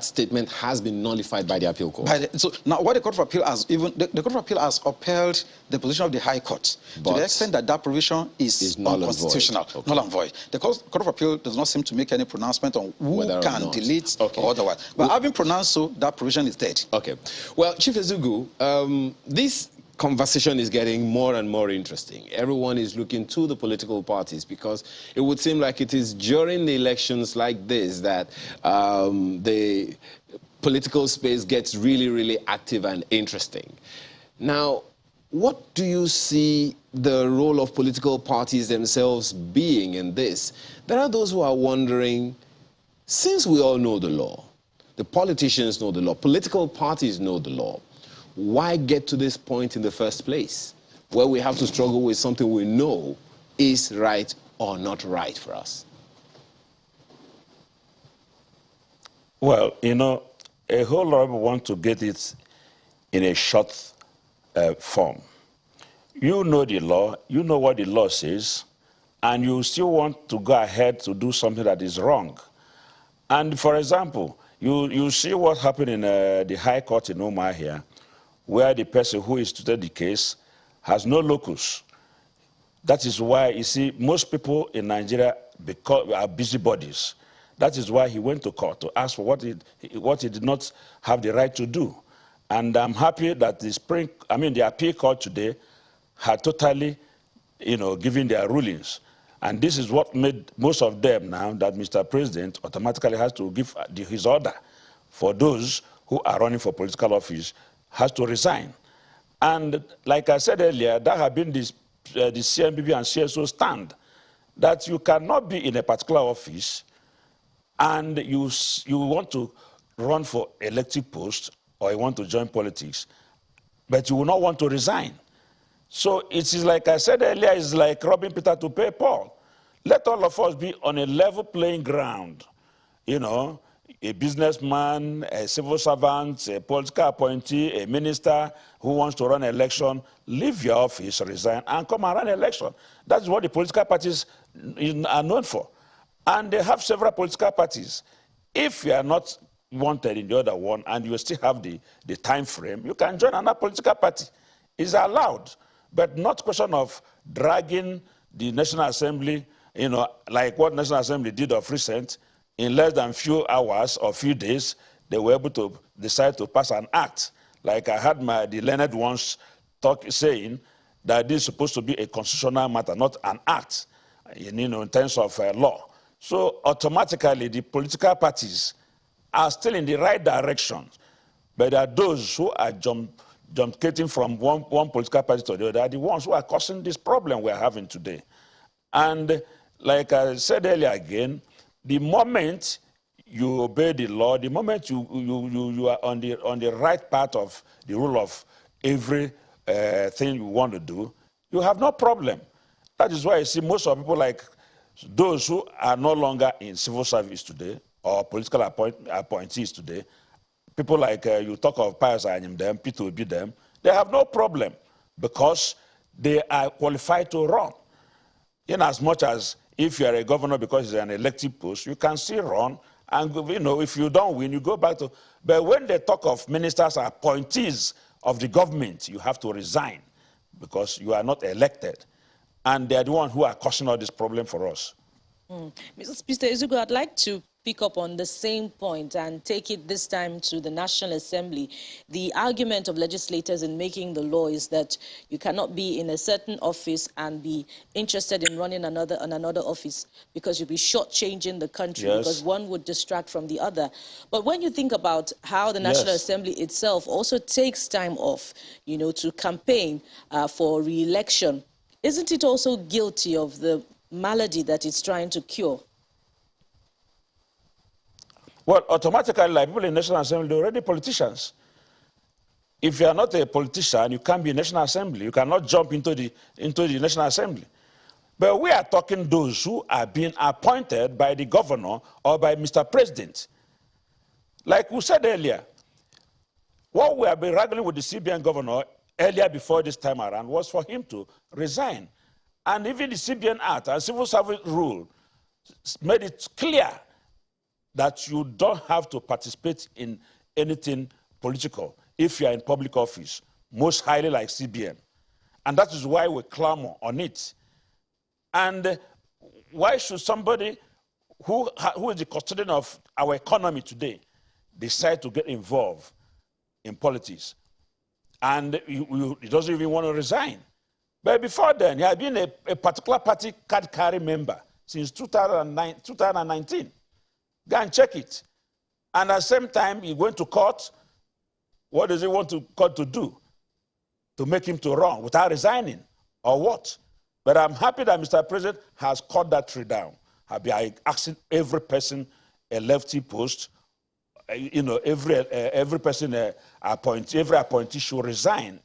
statement has been nullified by the appeal court. So now what the Court of Appeal has the Court of Appeal has upheld the position of the High Court to the extent that that provision is unconstitutional, null and void. The Court of Appeal does not seem to make any pronouncement on who can delete or otherwise. But having pronounced so, that provision is dead. Okay. Well, Chief Ezugwu, this conversation is getting more and more interesting. Everyone is looking to the political parties because it would seem like it is during the elections like this that the political space gets really, really active and interesting. Now, what do you see the role of political parties themselves being in this? There are those who are wondering, since we all know the law, the politicians know the law, political parties know the law, why get to this point in the first place, where we have to struggle with something we know is right or not right for us? Well, you know, a whole lot of people want to get it in a short form. You know the law, you know what the law says, and you still want to go ahead to do something that is wrong. And for example, you see what happened in the High Court in Omar here, where the person who instituted the case has no locus. That is why, you see, most people in Nigeria are busybodies. That is why he went to court to ask for what he did not have the right to do. And I'm happy that the appeal court today had totally, given their rulings. And this is what made most of them now that Mr. President automatically has to give his order for those who are running for political office has to resign. And like I said earlier, that has been the CNBB and CSO stand, that you cannot be in a particular office and you want to run for elective post or you want to join politics, but you will not want to resign. So it is like I said earlier, it's like robbing Peter to pay Paul. Let all of us be on a level playing ground, a businessman, a civil servant, a political appointee, a minister who wants to run an election, leave your office, resign, and come and run an election. That's what the political parties are known for. And they have several political parties. If you are not wanted in the other one and you still have the time frame, you can join another political party. It's allowed, but not question of dragging the National Assembly, like what National Assembly did of recent. In less than few hours or few days, they were able to decide to pass an act. Like I had the learned ones saying that this is supposed to be a constitutional matter, not an act, in terms of law. So automatically, the political parties are still in the right direction, but there are those who are jumping from one political party to the other, are the ones who are causing this problem we are having today. And like I said earlier again, the moment you obey the law, the moment you are on the right path of the rule of every thing you want to do, you have no problem. That is why you see most of people like those who are no longer in civil service today or political appointees today, people like you talk of Pius Anyim them, Peter Obi them, they have no problem because they are qualified to run. In as much as if you are a governor because it's an elective post, you can still run And, you know, if you don't win, you go back to... But when they talk of ministers or appointees of the government, you have to resign because you are not elected. And they're the ones who are causing all this problem for us. Mr. Ezugwu, I'd like to pick up on the same point and take it this time to the National Assembly. The argument of legislators in making the law is that you cannot be in a certain office and be interested in running another office because you'll be shortchanging the country, yes, because one would distract from the other. But when you think about how the National yes, Assembly itself also takes time off, you know, to campaign for re-election, isn't it also guilty of the malady that it's trying to cure? Well, automatically, like people in the National Assembly, they're already politicians. If you are not a politician, you can't be in National Assembly. You cannot jump into the National Assembly. But we are talking those who are being appointed by the governor or by Mr. President. Like we said earlier, what we have been wrangling with the CBN governor earlier before this time around was for him to resign. And even the CBN Act and Civil Service Rule made it clear that you don't have to participate in anything political if you are in public office, most highly like CBN. And that is why we clamor on it. And why should somebody who is the custodian of our economy today decide to get involved in politics? And he doesn't even want to resign. But before then, he had been a particular party card-carrying member since 2019. Go and check it. And at the same time, he went to court. What does he want to court to do? To make him to run without resigning, or what? But I'm happy that Mr. President has cut that tree down. I'll be asking every person a lefty post, you know, every person every appointee should resign,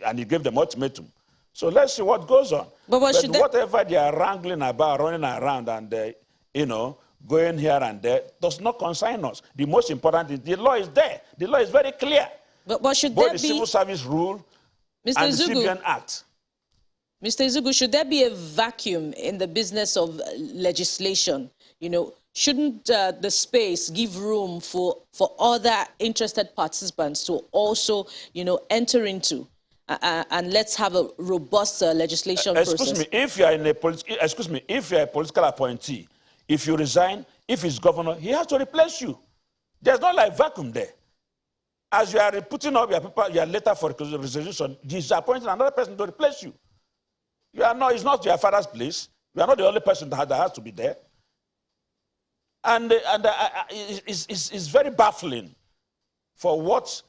and he gave them ultimatum. So let's see what goes on. But whatever they are wrangling about, running around and, you know, going here and there, does not concern us. The most important is the law is there. The law is very clear. But should both there the be... Civil Service Rule Mr. and Ezugwu, the CBN Act. Mr. Ezugwu, should there be a vacuum in the business of legislation? You know, shouldn't the space give room for other interested participants to also, you know, enter into? And let's have a robust legislation process. Excuse me, if you are a political appointee, if you resign, if he's governor, he has to replace you. There's not like vacuum there. As you are putting up your letter for resignation, he's appointing another person to replace you. You are not, it's not your father's place. You are not the only person that has to be there. And it's very baffling for what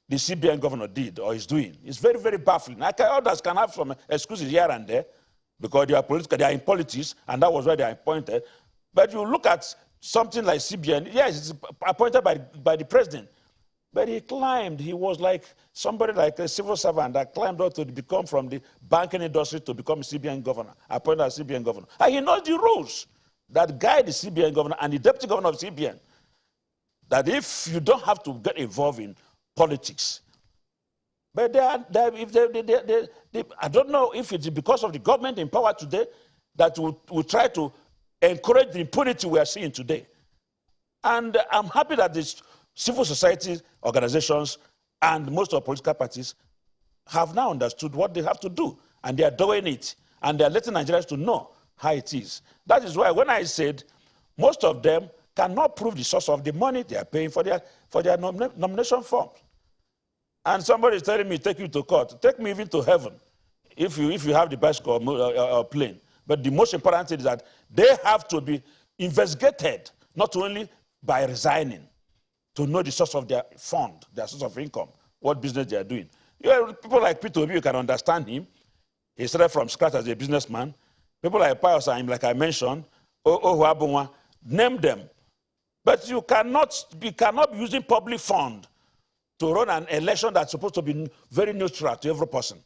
the CBN governor did or is doing. It's very, very baffling. Others can have some excuses here and there because they are political, they are in politics, and that was why they are appointed. But you look at something like CBN, yes, it's appointed by the president. But he climbed. He was like somebody like a civil servant that climbed up to become from the banking industry to become a CBN governor, appointed as CBN governor. And he knows the rules that guide the CBN governor and the deputy governor of CBN. That if you don't have to get involved in politics, but I don't know if it's because of the government in power today that will try to encourage the impunity we are seeing today. And I'm happy that this civil society organizations and most of the political parties have now understood what they have to do, and they are doing it, and they are letting Nigerians to know how it is. That is why when I said most of them cannot prove the source of the money they are paying for their nomination forms. And somebody is telling me, take you to court. Take me even to heaven if you have the bicycle or plane. But the most important thing is that they have to be investigated, not only by resigning, to know the source of their fund, their source of income, what business they are doing. You have people like Peter Obi, you can understand him. He started from scratch as a businessman. People like Pius, like I mentioned, Ohuabunwa, name them. But you cannot be using public fund to run an election that's supposed to be very neutral to every person.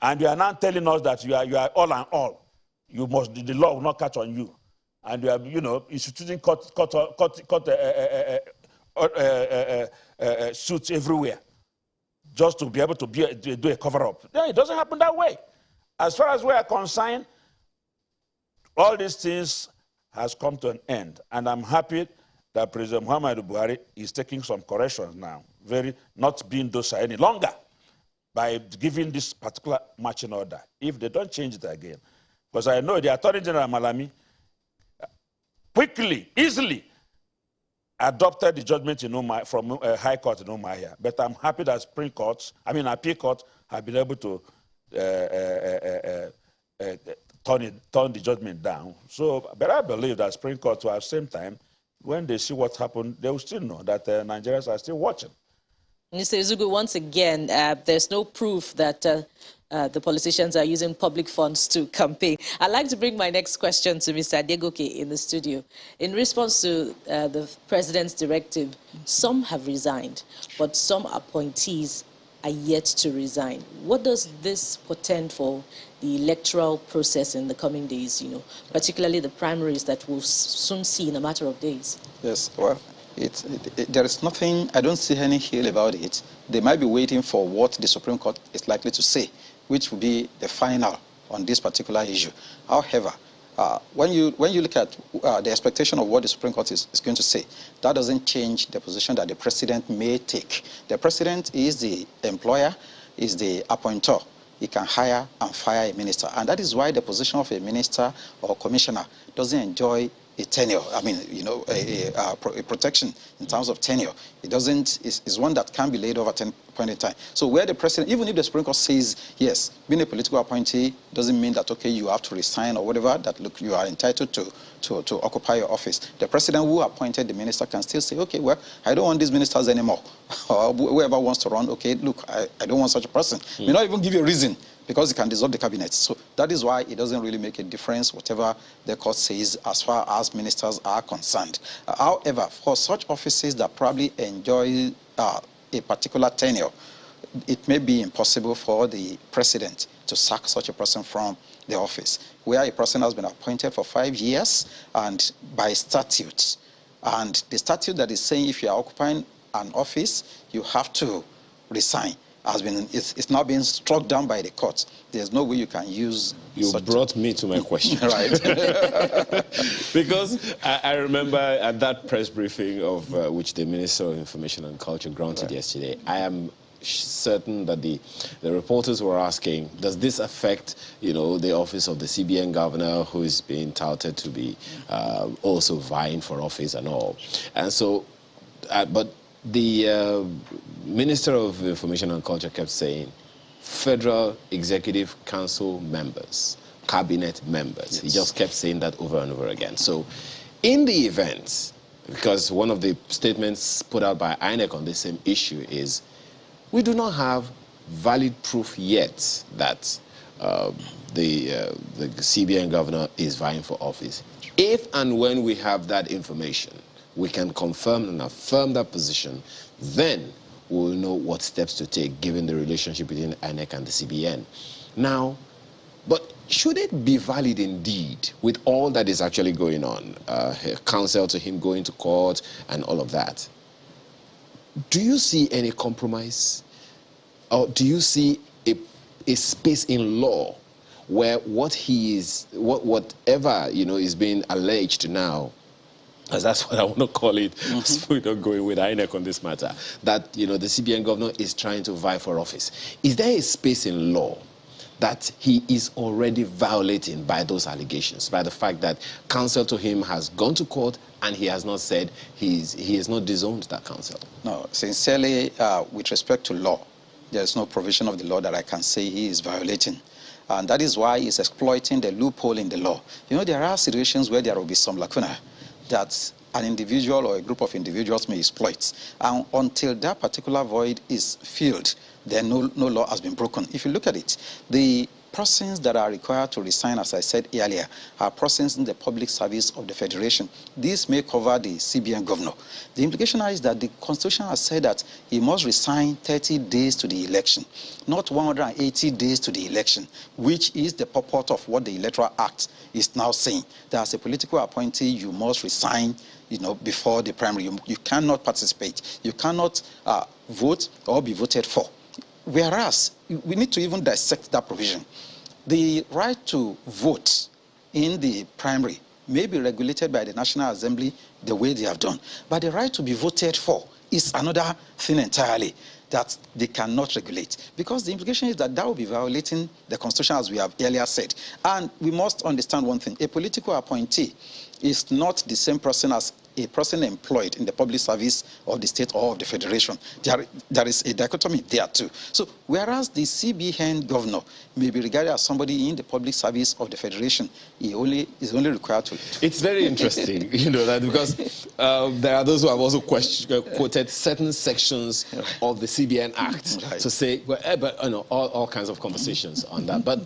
And you are now telling us that you are all and all. You must, the law will not catch on you. And you are, you know, instituting suits everywhere just to be able to do a cover-up. Yeah, it doesn't happen that way. As far as we are concerned, all these things has come to an end. And I'm happy that President Muhammadu Buhari is taking some corrections now, not being docile any longer by giving this particular marching order, if they don't change it again. Because I know the Attorney General Malami quickly, easily adopted the judgment in from High Court in Umuahia. But I'm happy that Appeal Court have been able to turn the judgment down. So, but I believe that Supreme Court will at the same time, when they see what happened, they will still know that Nigerians are still watching. Mr. Izugu, once again, there's no proof that the politicians are using public funds to campaign. I'd like to bring my next question to Mr. Adegoke in the studio. In response to the president's directive, some have resigned, but some appointees are yet to resign. What does this portend for the electoral process in the coming days, particularly the primaries that we'll soon see in a matter of days? Yes, well, there is nothing, I don't see any hill about it. They might be waiting for what the Supreme Court is likely to say, which will be the final on this particular issue. However, when you look at the expectation of what the Supreme Court is going to say, that doesn't change the position that the president may take. The president is the employer, is the appointer. He can hire and fire a minister. And that is why the position of a minister or commissioner doesn't enjoy a tenure, a protection in terms of tenure. It doesn't, is one that can be laid over at any point in time. So where the president, even if the Supreme Court says, yes, being a political appointee doesn't mean that, okay, you have to resign or whatever, that, look, you are entitled to occupy your office. The president who appointed the minister can still say, okay, well, I don't want these ministers anymore. Or whoever wants to run, okay, look, I don't want such a person. May not even give you a reason, because it can dissolve the cabinet. So that is why it doesn't really make a difference, whatever the court says, as far as ministers are concerned. However, for such offices that probably enjoy a particular tenure, it may be impossible for the president to sack such a person from the office, where a person has been appointed for 5 years and by statute. And the statute that is saying if you are occupying an office, you have to resign. It's now being struck down by the courts. There's no way you can use. You brought me to my question. Right. Because I remember at that press briefing of which the Minister of Information and Culture granted yesterday, I am certain that the reporters were asking, does this affect, the office of the CBN governor, who is being touted to be also vying for office and all? And so, but the Minister of Information and Culture kept saying, Federal Executive Council members, cabinet members. Yes. He just kept saying that over and over again. So in the event, because one of the statements put out by INEC on the same issue is, we do not have valid proof yet that the CBN governor is vying for office. If and when we have that information, we can confirm and affirm that position, then we will know what steps to take given the relationship between INEC and the CBN. Now, but should it be valid indeed with all that is actually going on, counsel to him going to court and all of that? Do you see any compromise? Or do you see a space in law where whatever is being alleged now, as that's what I want to call it, we're not going with INEC on this matter, that the CBN governor is trying to vie for office? Is there a space in law that he is already violating by those allegations, by the fact that counsel to him has gone to court and he has not said he has not disowned that counsel? No, sincerely, with respect to law, there is no provision of the law that I can say he is violating. And that is why he's exploiting the loophole in the law. There are situations where there will be some lacuna that an individual or a group of individuals may exploit. And until that particular void is filled, then no law has been broken. If you look at it, the persons that are required to resign, as I said earlier, are persons in the public service of the Federation. This may cover the CBN governor. The implication is that the Constitution has said that he must resign 30 days to the election, not 180 days to the election, which is the purport of what the Electoral Act is now saying. That as a political appointee, you must resign before the primary. You cannot participate. You cannot vote or be voted for. Whereas, we need to even dissect that provision. The right to vote in the primary may be regulated by the National Assembly the way they have done. But the right to be voted for is another thing entirely that they cannot regulate. Because the implication is that that will be violating the Constitution, as we have earlier said. And we must understand one thing. A political appointee is not the same person as a person employed in the public service of the state or of the federation. There is a dichotomy there too. So whereas the CBN governor may be regarded as somebody in the public service of the federation, he is only required to... It's very interesting, you know, that because there are those who have also quoted certain sections of the CBN Act to say, well, but you know, all kinds of conversations on that. But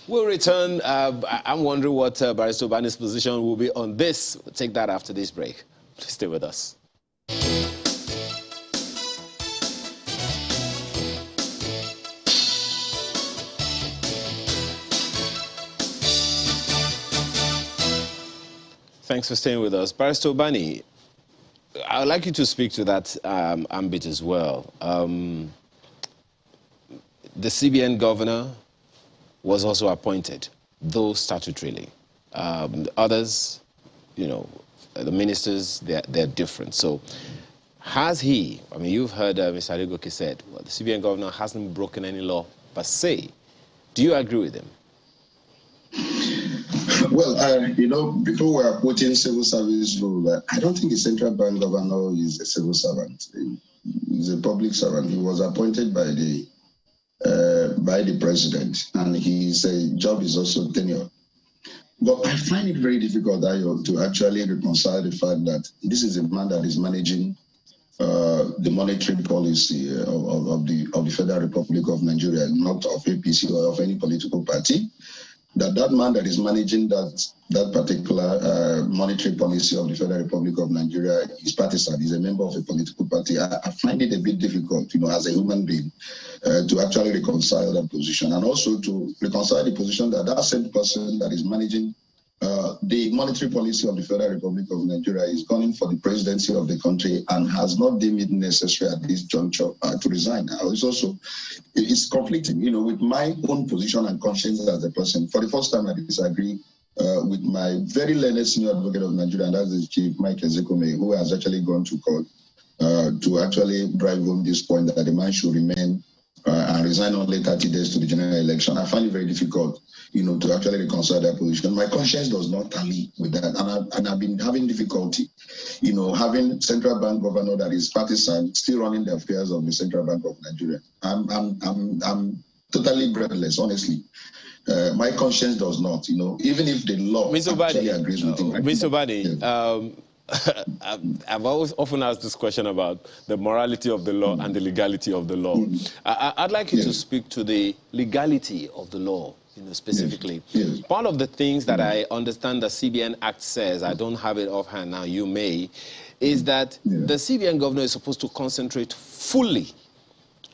we'll return. I'm wondering what Barrister Obani's position will be on this. We'll take that after this break. Please stay with us. Thanks for staying with us. Barrister Obani, I would like you to speak to that ambit as well. The CBN governor was also appointed, though statutorily. Others, you know, the ministers, they're different. So has he, I mean, you've heard Mr. Adegoke said, well, the CBN governor hasn't broken any law per se. Do you agree with him? Well, you know, people were quoting civil service rule. I don't think the central bank governor is a civil servant. He's a public servant. He was appointed by the president, and his job is also tenure. But I find it very difficult, Ayo, to actually reconcile the fact that this is a man that is managing the monetary policy of the Federal Republic of Nigeria, not of APC or of any political party. That man that is managing that particular monetary policy of the Federal Republic of Nigeria is partisan. He's a member of a political party. I find it a bit difficult, you know, as a human being, to actually reconcile that position, and also to reconcile the position that that same person that is managing the monetary policy of the Federal Republic of Nigeria is gunning for the presidency of the country and has not deemed it necessary at this juncture to resign. It's conflicting, you know, with my own position and conscience as a person. For the first time, I disagree with my very learned senior advocate of Nigeria, and that's the Chief Mike Ezekome, who has actually gone to court to actually drive home this point that the man should remain and resign only 30 days to the general election. I find it very difficult, you know, to actually reconcile that position. My conscience does not tally with that, and I've been having difficulty, you know, having central bank governor that is partisan still running the affairs of the Central Bank of Nigeria. I'm totally breathless, honestly. My conscience does not, you know, even if the law actually agrees with him. Mr. Obani, I've always often asked this question about the morality of the law and the legality of the law. I'd like you to speak to the legality of the law, you know, specifically. Yes. One of the things that I understand the CBN Act says, I don't have it offhand now, you may, is that the CBN governor is supposed to concentrate fully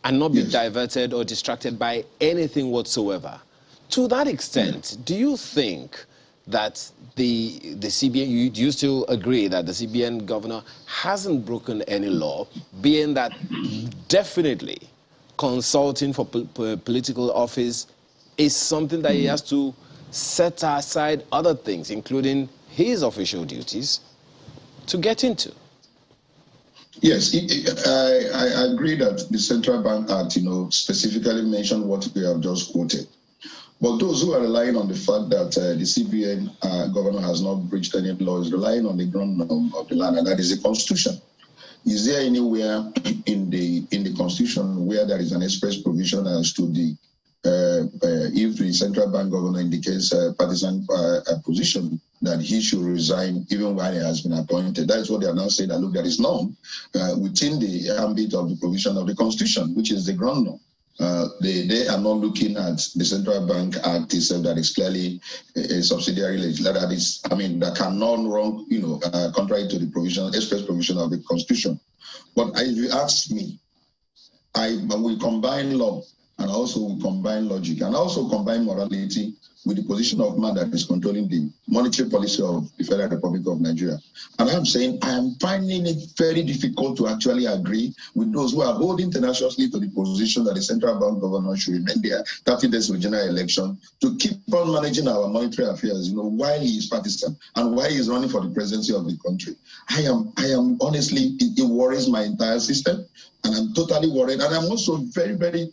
and not be diverted or distracted by anything whatsoever. To that extent, do you think that the CBN, do you still agree that the CBN governor hasn't broken any law, being that definitely consulting for political office is something that he has to set aside other things, including his official duties, to get into? Yes, I agree that the Central Bank Act, you know, specifically mentioned what we have just quoted. But those who are relying on the fact that the CBN governor has not breached any law is relying on the ground norm of the land, and that is the Constitution. Is there anywhere in the Constitution where there is an express provision as to the if the central bank governor indicates a partisan position that he should resign even while he has been appointed? That's what they are now saying, that look, there is norm within the ambit of the provision of the Constitution, which is the ground norm. They are not looking at the Central Bank Act itself, that is clearly a subsidiary legislation, that is, I mean, that cannot run, you know, contrary to the provision, express provision of the Constitution. But if you ask me, we combine law and also we combine logic and also combine morality with the position of man that is controlling the monetary policy of the Federal Republic of Nigeria. And I'm saying I am finding it very difficult to actually agree with those who are holding tenaciously to the position that the central bank governor should remain there 30 days to the general election to keep on managing our monetary affairs, while he is partisan and while he is running for the presidency of the country. I am honestly, it worries my entire system. And I'm totally worried. And I'm also very, very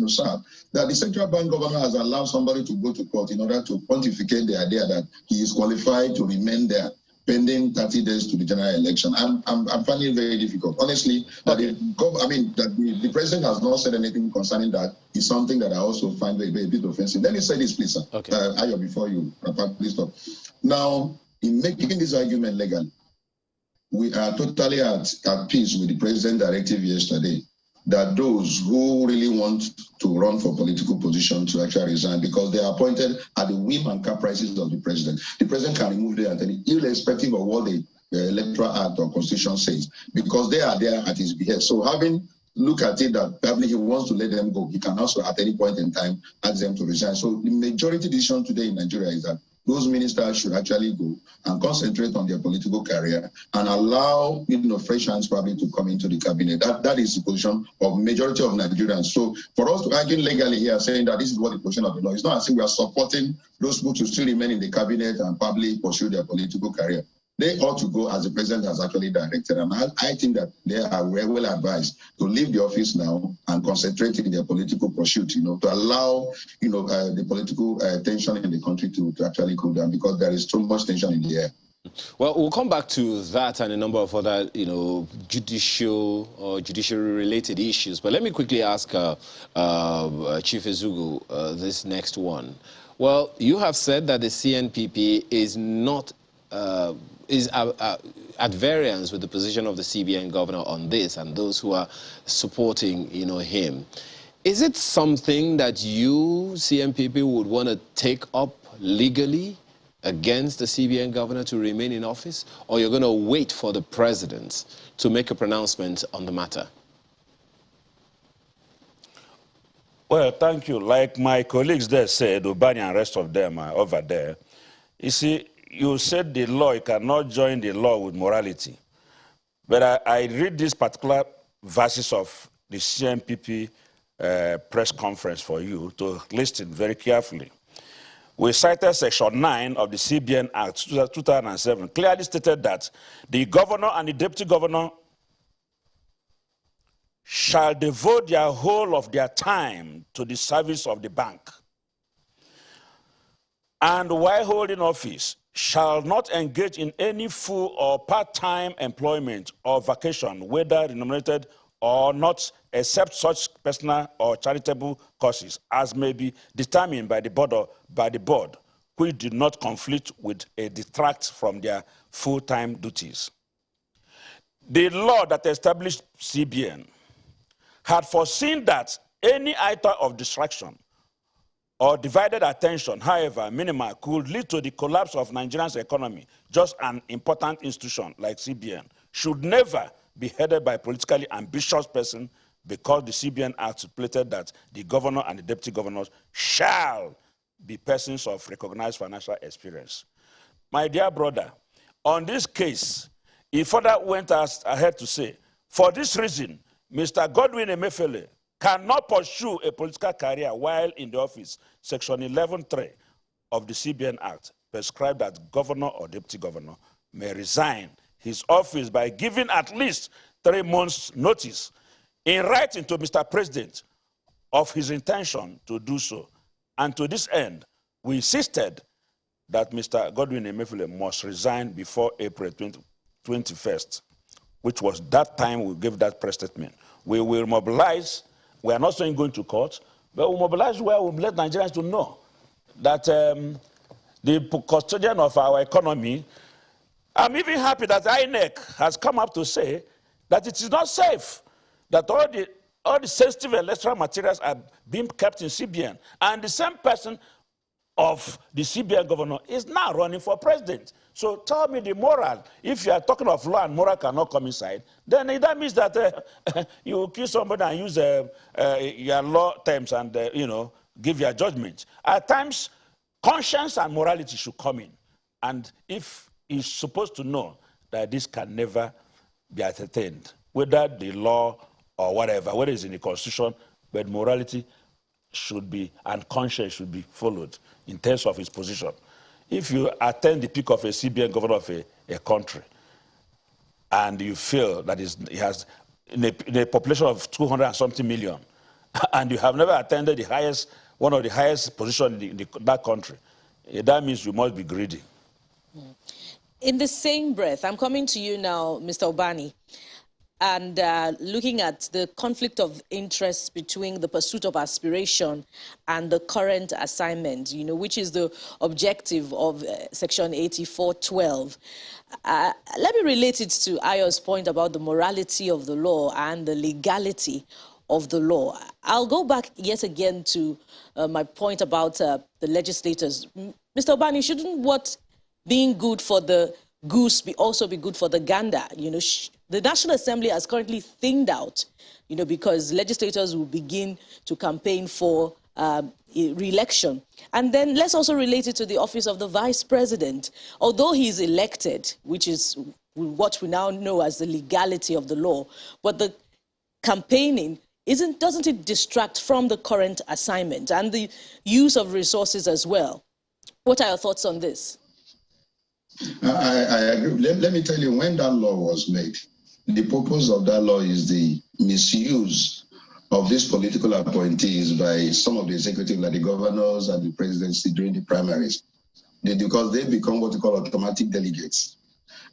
sad that the central bank governor has allowed somebody to go to court in order to pontificate the idea that he is qualified to remain there pending 30 days to the general election. I'm finding it very difficult. Honestly, that the president has not said anything concerning that is something that I also find very, very bit offensive. Let me say this, please, sir. Okay. Ayo, before you please stop. Now, in making this argument legally, we are totally at peace with the president's directive yesterday that those who really want to run for political position to actually resign because they are appointed at the whim and caprices of the president. The president can remove them at any, irrespective of what the Electoral Act or Constitution says, because they are there at his behest. So having look at it that probably he wants to let them go, he can also at any point in time ask them to resign. So the majority decision today in Nigeria is that those ministers should actually go and concentrate on their political career and allow fresh hands probably to come into the cabinet. That is the position of majority of Nigerians. So for us to argue legally here saying that this is what the position of the law, it's not as if we are supporting those people to still remain in the cabinet and probably pursue their political career. They ought to go as the president has actually directed. And I think that they are very well advised to leave the office now and concentrate in their political pursuit, to allow, the political tension in the country to actually cool down, because there is too much tension in the air. Well, we'll come back to that and a number of other, judicial or judiciary-related issues. But let me quickly ask Chief Ezugu this next one. Well, you have said that the CNPP is not at variance with the position of the CBN governor on this and those who are supporting, him. Is it something that you, CNPP, would want to take up legally against the CBN governor to remain in office, or you're going to wait for the president to make a pronouncement on the matter? Well, thank you. Like my colleagues there said, Ubani and rest of them are over there. You see, you said the law, you cannot join the law with morality. But I read these particular verses of the CNPP press conference for you to listen very carefully. We cited Section 9 of the CBN Act 2007, clearly stated that the governor and the deputy governor shall devote their whole of their time to the service of the bank, and while holding office shall not engage in any full or part-time employment or vacation, whether remunerated or not, except such personal or charitable causes as may be determined by the board, which do not conflict with a detract from their full-time duties. The law that established CBN had foreseen that any item of distraction or divided attention, however minimal, could lead to the collapse of Nigeria's economy. Just an important institution like CBN should never be headed by a politically ambitious person, because the CBN Act stipulated that the governor and the deputy governors shall be persons of recognized financial experience. My dear brother, on this case, he further went ahead to say, for this reason, Mr. Godwin Emefiele cannot pursue a political career while in the office. Section 11(3) of the CBN Act prescribed that governor or deputy governor may resign his office by giving at least 3 months' notice in writing to Mr. President of his intention to do so. And to this end, we insisted that Mr. Godwin Emefiele must resign before April 21st, which was that time we gave that press statement. We will mobilize. We are not saying going to court, but we mobilize where we let Nigerians to know that the custodian of our economy. I'm even happy that INEC has come up to say that it is not safe, that all the sensitive electoral materials are being kept in CBN, and the same person of the CBN governor is now running for president. So tell me the moral. If you are talking of law and moral cannot come inside, then that means that you kill somebody and use your law terms and give your judgment. At times, conscience and morality should come in. And if he's supposed to know that this can never be attained, whether the law or whatever, whether it's in the constitution, but morality should be, and conscience should be followed in terms of his position. If you attend the peak of a CBN governor of a country, and you feel that he has, in a population of 200 and something million, and you have never attended the highest, one of the highest positions in that country, that means you must be greedy. In the same breath, I'm coming to you now, Mr. Obani, and looking at the conflict of interest between the pursuit of aspiration and the current assignment, you know, which is the objective of Section 8412. Let me relate it to Ayo's point about the morality of the law and the legality of the law. I'll go back yet again to my point about the legislators. Mr. Obani, shouldn't what being good for the goose also be good for the gander? You know, the National Assembly has currently thinned out, you know, because legislators will begin to campaign for re-election. And then let's also relate it to the office of the vice president. Although he's elected, which is what we now know as the legality of the law, but the campaigning doesn't it distract from the current assignment and the use of resources as well? What are your thoughts on this? I agree. Let me tell you, when that law was made, the purpose of that law is the misuse of these political appointees by some of the executive, like the governors and the presidency during the primaries, because they become what we call automatic delegates.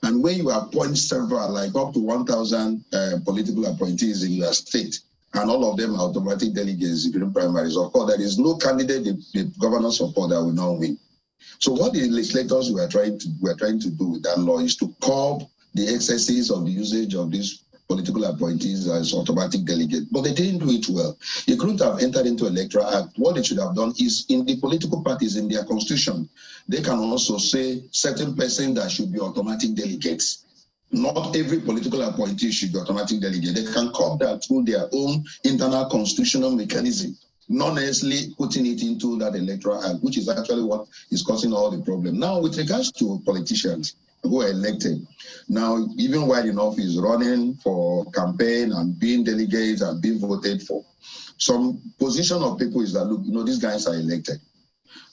And when you appoint several, like up to 1,000 political appointees in your state, and all of them are automatic delegates during primaries, of course, there is no candidate the governor support that will not win. So what the legislators were trying to do with that law is to curb the excesses of the usage of these political appointees as automatic delegates. But they didn't do it well. They couldn't have entered into Electoral Act. What they should have done is, in the political parties, in their constitution, they can also say certain persons that should be automatic delegates. Not every political appointee should be automatic delegate. They can curb that through their own internal constitutional mechanism, not necessarily putting it into that Electoral Act, which is actually what is causing all the problem. Now, with regards to politicians who are elected, now, even while in office, running for campaign and being delegates and being voted for, some position of people is that, look, you know, these guys are elected.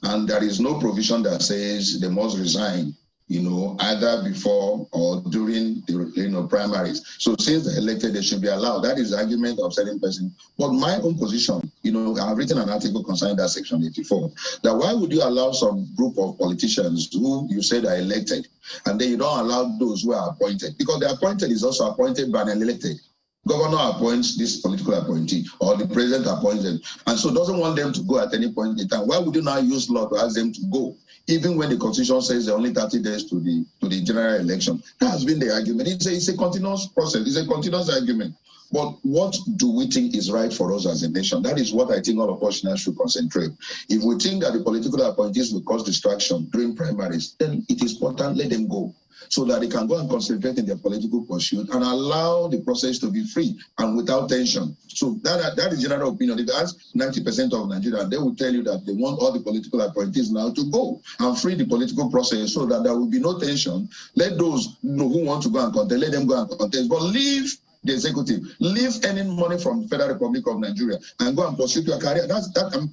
And there is no provision that says they must resign, you know, either before or during the, you know, primaries. So since they're elected, they should be allowed. That is the argument of certain person. But my own position, you know, I've written an article concerning that Section 84, that why would you allow some group of politicians who you said are elected, and then you don't allow those who are appointed? Because the appointed is also appointed by an elected. Governor appoints this political appointee, or the president appoints them, and so doesn't want them to go at any point in time. Why would you now use law to ask them to go, even when the constitution says they're only 30 days to the general election? That has been the argument. It's a continuous process. It's a continuous argument. But what do we think is right for us as a nation? That is what I think all of us should concentrate. If we think that the political appointees will cause distraction during primaries, then it is important, let them go, so that they can go and concentrate in their political pursuit and allow the process to be free and without tension. So that is general opinion. If you ask 90% of Nigerians, they will tell you that they want all the political appointees now to go and free the political process so that there will be no tension. Let those who want to go and contest, let them go and contest, but leave the executive, leave earning money from the Federal Republic of Nigeria and go and pursue your career.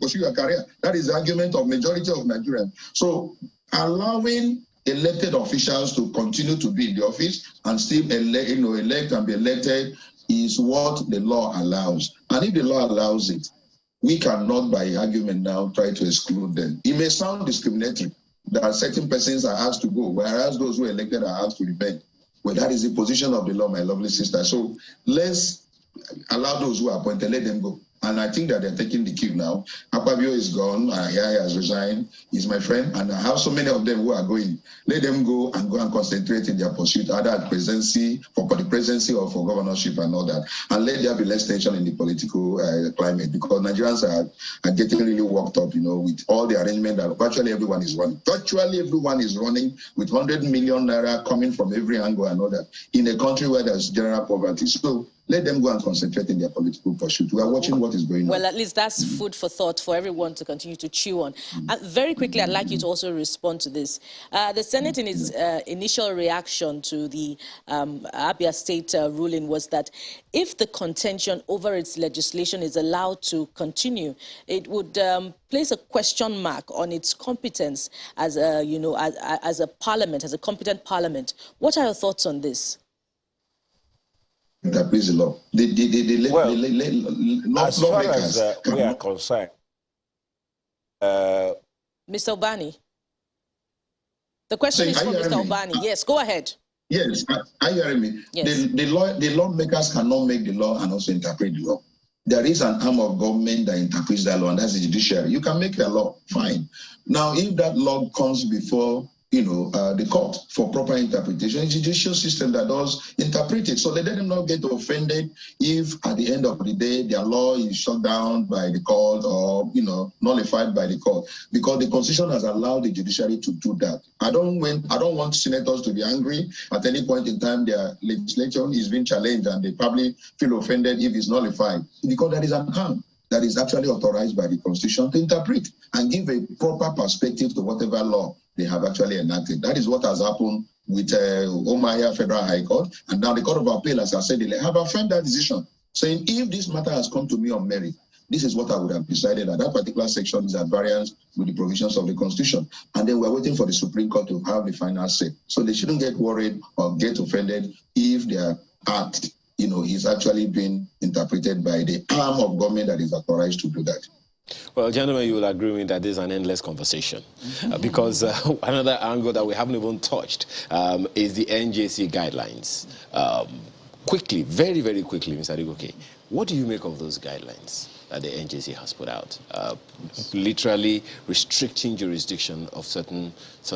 Pursue your career. That is the argument of majority of Nigerians. So allowing elected officials to continue to be in the office and still elect and be elected is what the law allows. And if the law allows it, we cannot, by argument now, try to exclude them. It may sound discriminatory that certain persons are asked to go, whereas those who are elected are asked to remain. Well, that is the position of the law, my lovely sister. So let's allow those who are appointed, let them go. And I think that they're taking the cue now. Akpabio is gone. He has resigned. He's my friend. And I have so many of them who are going. Let them go and concentrate in their pursuit, either at presidency, for the presidency or for governorship and all that. And let there be less tension in the political climate, because Nigerians are getting really worked up, you know, with all the arrangement that virtually everyone is running. Virtually everyone is running with 100 million naira coming from every angle and all that in a country where there's general poverty. So let them go and concentrate in their political pursuit. We are watching what is going on. Well, at least that's food for thought for everyone to continue to chew on. Very quickly, I'd like you to also respond to this. The Senate, in its initial reaction to the Abia State ruling, was that if the contention over its legislation is allowed to continue, it would place a question mark on its competence as a, as a parliament, as a competent parliament. What are your thoughts on this? Interpret the law. As far as we are concerned, Mr. Obani, the question is from Mr. Obani. Yes, go ahead. Yes, are you hearing me? Yes. The lawmakers cannot make the law and also interpret the law. There is an arm of government that interprets that law, and that's the judiciary. You can make a law, fine. Now, if that law comes before the court for proper interpretation, it's the judicial system that does interpret it. So let them not get offended if at the end of the day their law is shut down by the court or nullified by the court, because the Constitution has allowed the judiciary to do that. I don't want senators to be angry at any point in time their legislation is being challenged and they probably feel offended if it's nullified, because there is an arm that is actually authorized by the Constitution to interpret and give a proper perspective to whatever law they have actually enacted. That is what has happened with Omaya Federal High Court. And now the Court of Appeal, as I said, they have affirmed that decision, saying if this matter has come to me on merit, this is what I would have decided, that that particular section is at variance with the provisions of the Constitution. And then we're waiting for the Supreme Court to have the final say. So they shouldn't get worried or get offended if their act is actually being interpreted by the arm of government that is authorized to do that. Well, gentlemen, you will agree with me that this is an endless conversation because another angle that we haven't even touched is the NJC guidelines. Quickly, very, very quickly, Mr. Adigoke, what do you make of those guidelines that the NJC has put out, literally restricting jurisdiction of certain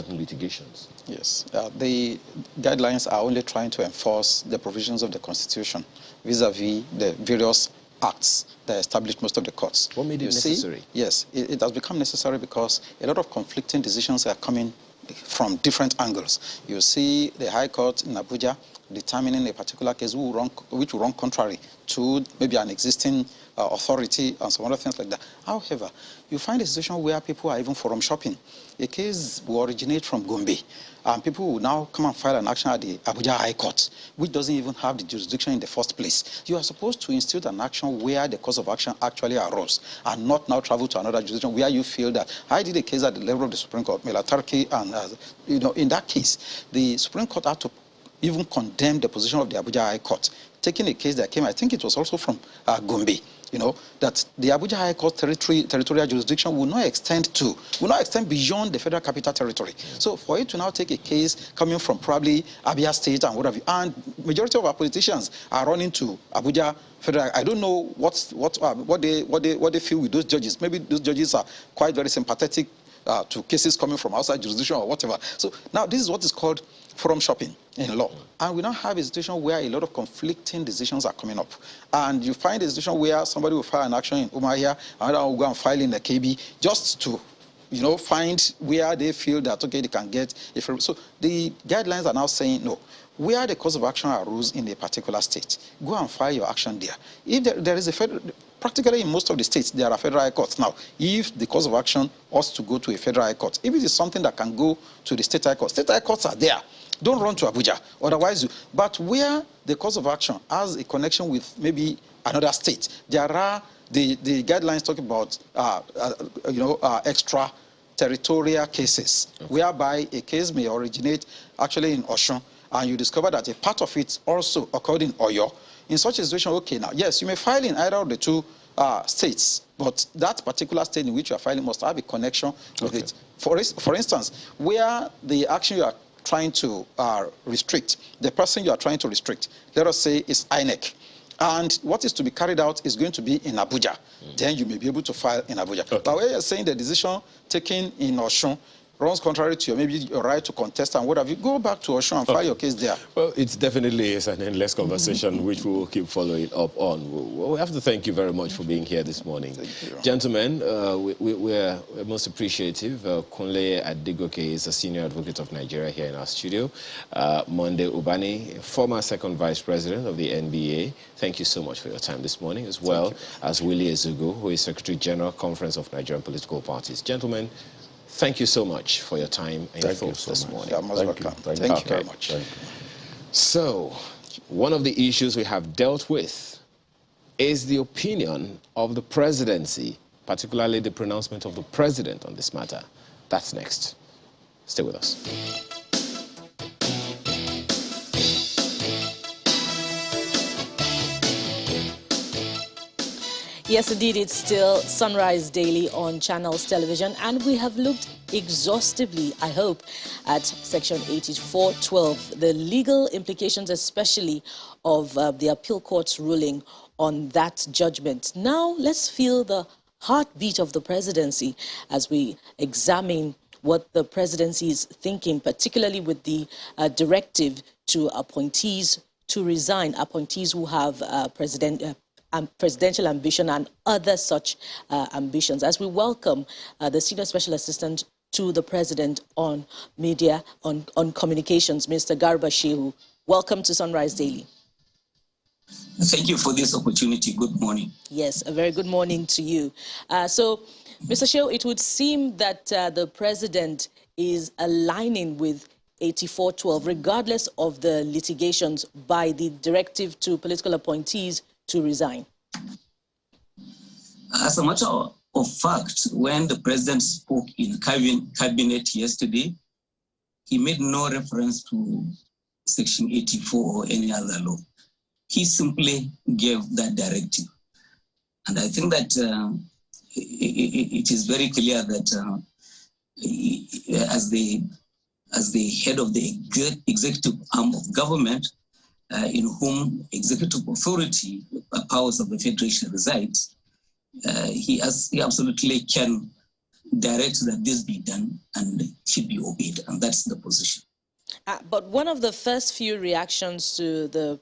litigations? Yes, the guidelines are only trying to enforce the provisions of the Constitution vis-a-vis the various acts that establish most of the courts. What made it necessary? Yes, it has become necessary because a lot of conflicting decisions are coming from different angles. You see the High Court in Abuja determining a particular case which will run contrary to maybe an existing authority and some other things like that. However, you find a situation where people are even forum shopping. A case will originate from Gombe, and people will now come and file an action at the Abuja High Court, which doesn't even have the jurisdiction in the first place. You are supposed to institute an action where the cause of action actually arose, and not now travel to another jurisdiction where you feel that I did a case at the level of the Supreme Court, Melatarki, and in that case, the Supreme Court had to even condemn the position of the Abuja High Court, taking a case that came, I think it was also from Gombe, that the Abuja High Court territorial jurisdiction will not extend beyond the Federal Capital Territory. So for it to now take a case coming from probably Abia State and what have you, and majority of our politicians are running to Abuja Federal. I don't know what they feel with those judges. Maybe those judges are quite very sympathetic to cases coming from outside jurisdiction or whatever. So now this is what is called forum shopping in law. And we now have a situation where a lot of conflicting decisions are coming up. And you find a situation where somebody will file an action in Umahia, another will go and file in the KB just to find where they feel that, okay, they can get a free. So the guidelines are now saying, no, where the cause of action arose in a particular state, go and file your action there. If there is a federal, practically in most of the states, there are federal high courts. Now, if the cause of action ought to go to a federal high court, if it is something that can go to the state high courts are there. Don't run to Abuja, otherwise but where the cause of action has a connection with maybe another state, there are the guidelines talking about, extra territorial cases, whereby a case may originate actually in Osun, and you discover that a part of it also occurred in Oyo. In such a situation, okay, now, yes, you may file in either of the two states, but that particular state in which you are filing must have a connection with it. For instance, where the action you are trying to restrict, the person you are trying to restrict, let us say is INEC, and what is to be carried out is going to be in Abuja, then you may be able to file in Abuja. But when you're saying the decision taken in Osun runs contrary to maybe your right to contest and what have you, go back to Osun and file your case there. Well, it definitely is an endless conversation which we will keep following up on. We have to thank you very much for being here this morning. Gentlemen, we're most appreciative. Kunle Adigoke is a senior advocate of Nigeria here in our studio. Monday Ubani, former second vice president of the NBA. Thank you so much for your time this morning, as well as Willie Ezugo, who is Secretary General, Conference of Nigerian Political Parties. Gentlemen, thank you so much for your time and your thoughts this morning. Thank you very much. So, one of the issues we have dealt with is the opinion of the presidency, particularly the pronouncement of the president on this matter. That's next. Stay with us. Yes, indeed, it's still Sunrise Daily on Channels Television, and we have looked exhaustively, I hope, at Section 8412, the legal implications especially of the appeal court's ruling on that judgment. Now, let's feel the heartbeat of the presidency as we examine what the presidency is thinking, particularly with the directive to appointees to resign, appointees who have presidential ambition and other such ambitions. As we welcome the Senior Special Assistant to the President on Media, on Communications, Mr. Garba Shehu. Welcome to Sunrise Daily. Thank you for this opportunity. Good morning. Yes, a very good morning to you. So, Mr. Shehu, it would seem that the President is aligning with 8412, regardless of the litigations by the directive to political appointees to resign. As a matter of fact, when the president spoke in cabinet yesterday, he made no reference to Section 84 or any other law. He simply gave that directive. And I think that it is very clear that as the head of the executive arm of government, in whom executive authority, powers of the Federation resides, he absolutely can direct that this be done and should be obeyed, and that's the position. But one of the first few reactions to the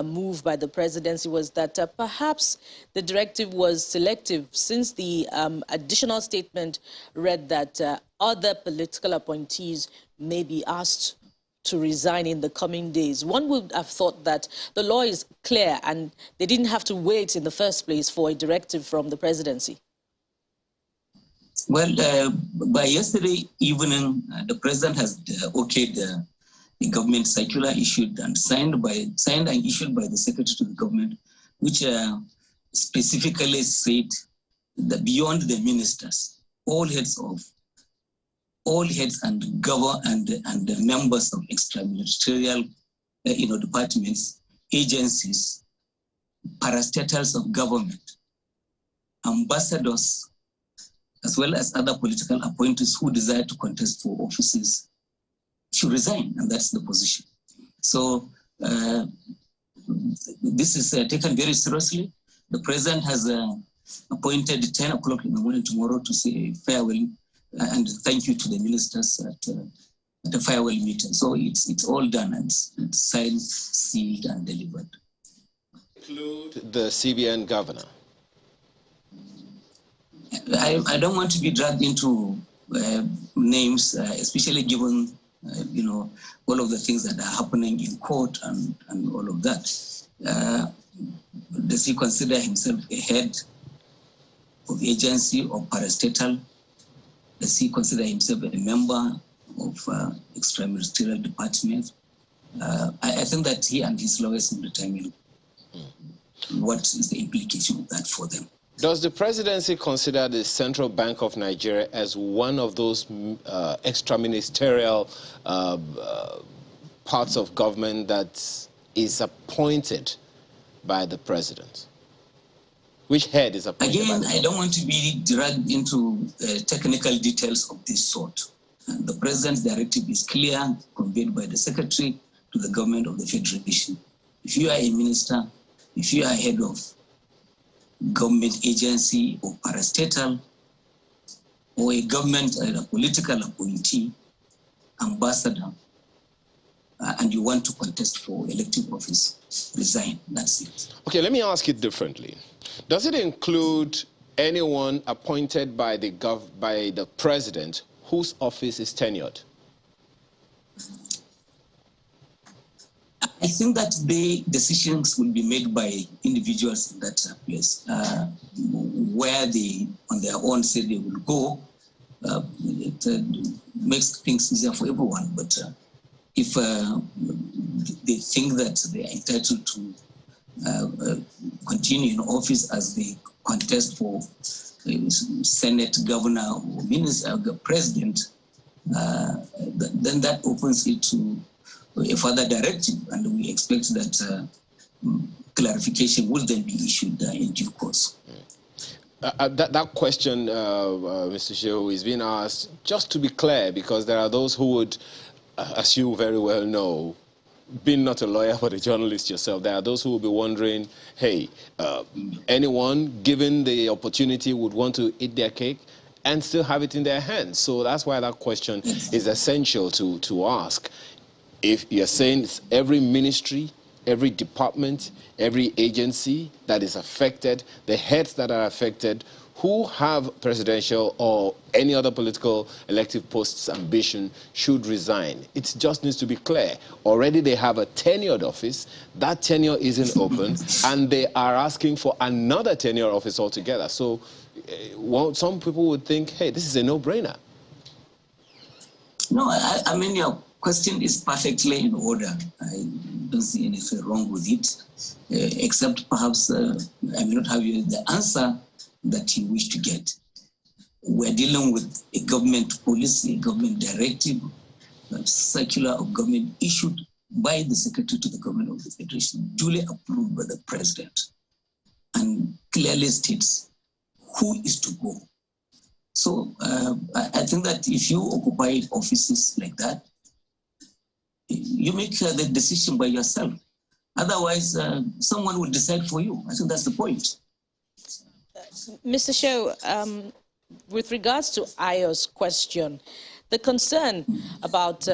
move by the presidency was that perhaps the directive was selective, since the additional statement read that other political appointees may be asked to resign in the coming days. One would have thought that the law is clear and they didn't have to wait in the first place for a directive from the presidency. Well, by yesterday evening, the president has okayed the government circular issued and signed and issued by the secretary to the government, which specifically said that beyond the ministers, all heads and the members of extra-ministerial departments, agencies, parastatals of government, ambassadors, as well as other political appointees who desire to contest for offices should resign, and that's the position. So this is taken very seriously. The president has appointed 10 o'clock in the morning tomorrow to say farewell and thank you to the ministers at the farewell meeting. So it's all done and it's signed, sealed, and delivered. Include the CBN governor. I don't want to be dragged into names, especially given all of the things that are happening in court and all of that. Does he consider himself a head of agency or parastatal? Does he consider himself a member of extra-ministerial department? I think that he and his lawyers will determine what is the implication of that for them. Does the presidency consider the Central Bank of Nigeria as one of those extra-ministerial parts of government that is appointed by the president? Which head is appointed? Again, I don't want to be dragged into technical details of this sort. The president's directive is clear, conveyed by the secretary to the government of the Federation. If you are a minister, if you are head of government agency or parastatal, or a government, a political appointee, ambassador, and you want to contest for elective office, resign. That's it. Okay, let me ask it differently. Does it include anyone appointed by the president whose office is tenured? I think that the decisions will be made by individuals in that place. Where they, on their own, say they will go, it makes things easier for everyone. But if they think that they are entitled to continue in office as they contest for Senate, governor, or minister, president, then that opens it to a further directive, and we expect that clarification will then be issued in due course. That question, Mr. Shehu, is being asked just to be clear, because there are those who would, as you very well know, being not a lawyer but a journalist yourself, there are those who will be wondering, hey, anyone given the opportunity would want to eat their cake and still have it in their hands. So that's why that question is essential to ask. If you're saying it's every ministry, every department, every agency that is affected, the heads that are affected, who have presidential or any other political elective post's ambition should resign. It just needs to be clear. Already they have a tenured office, that tenure isn't open, and they are asking for another tenured office altogether. So some people would think, hey, this is a no-brainer. No, I mean, your question is perfectly in order. I don't see anything wrong with it, except perhaps I may not have the answer that you wish to get. We're dealing with a government policy, a government directive, a circular of government issued by the Secretary to the Government of the Federation, duly approved by the President, and clearly states who is to go. So I think that if you occupy offices like that, you make the decision by yourself. Otherwise, someone will decide for you. I think that's the point. Mr. Shehu, with regards to Ayo's question, the concern about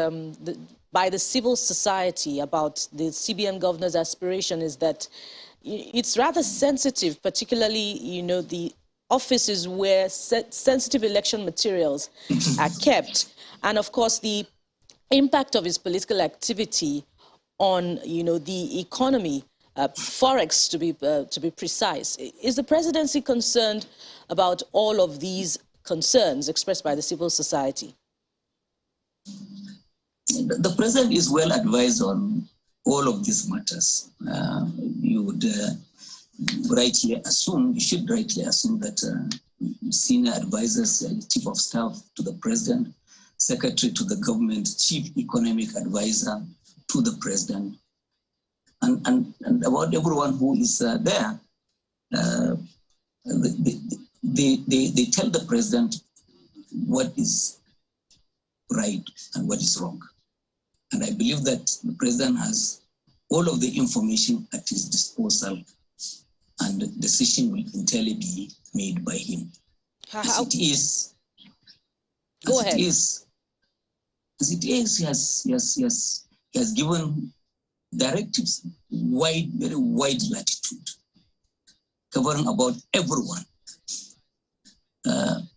by the civil society about the CBN governor's aspiration is that it's rather sensitive, particularly, the offices where sensitive election materials are kept, and of course the impact of his political activity on, the economy, forex to be precise. Is the presidency concerned about all of these concerns expressed by the civil society? The president is well advised on all of these matters. You would rightly assume, you should rightly assume that senior advisors, chief of staff to the president, secretary to the government, chief economic advisor to the president, and about everyone who is there, they tell the president what is right and what is wrong. And I believe that the president has all of the information at his disposal, and the decision will entirely be made by him. As it is, he has given directives, very wide latitude, covering about everyone.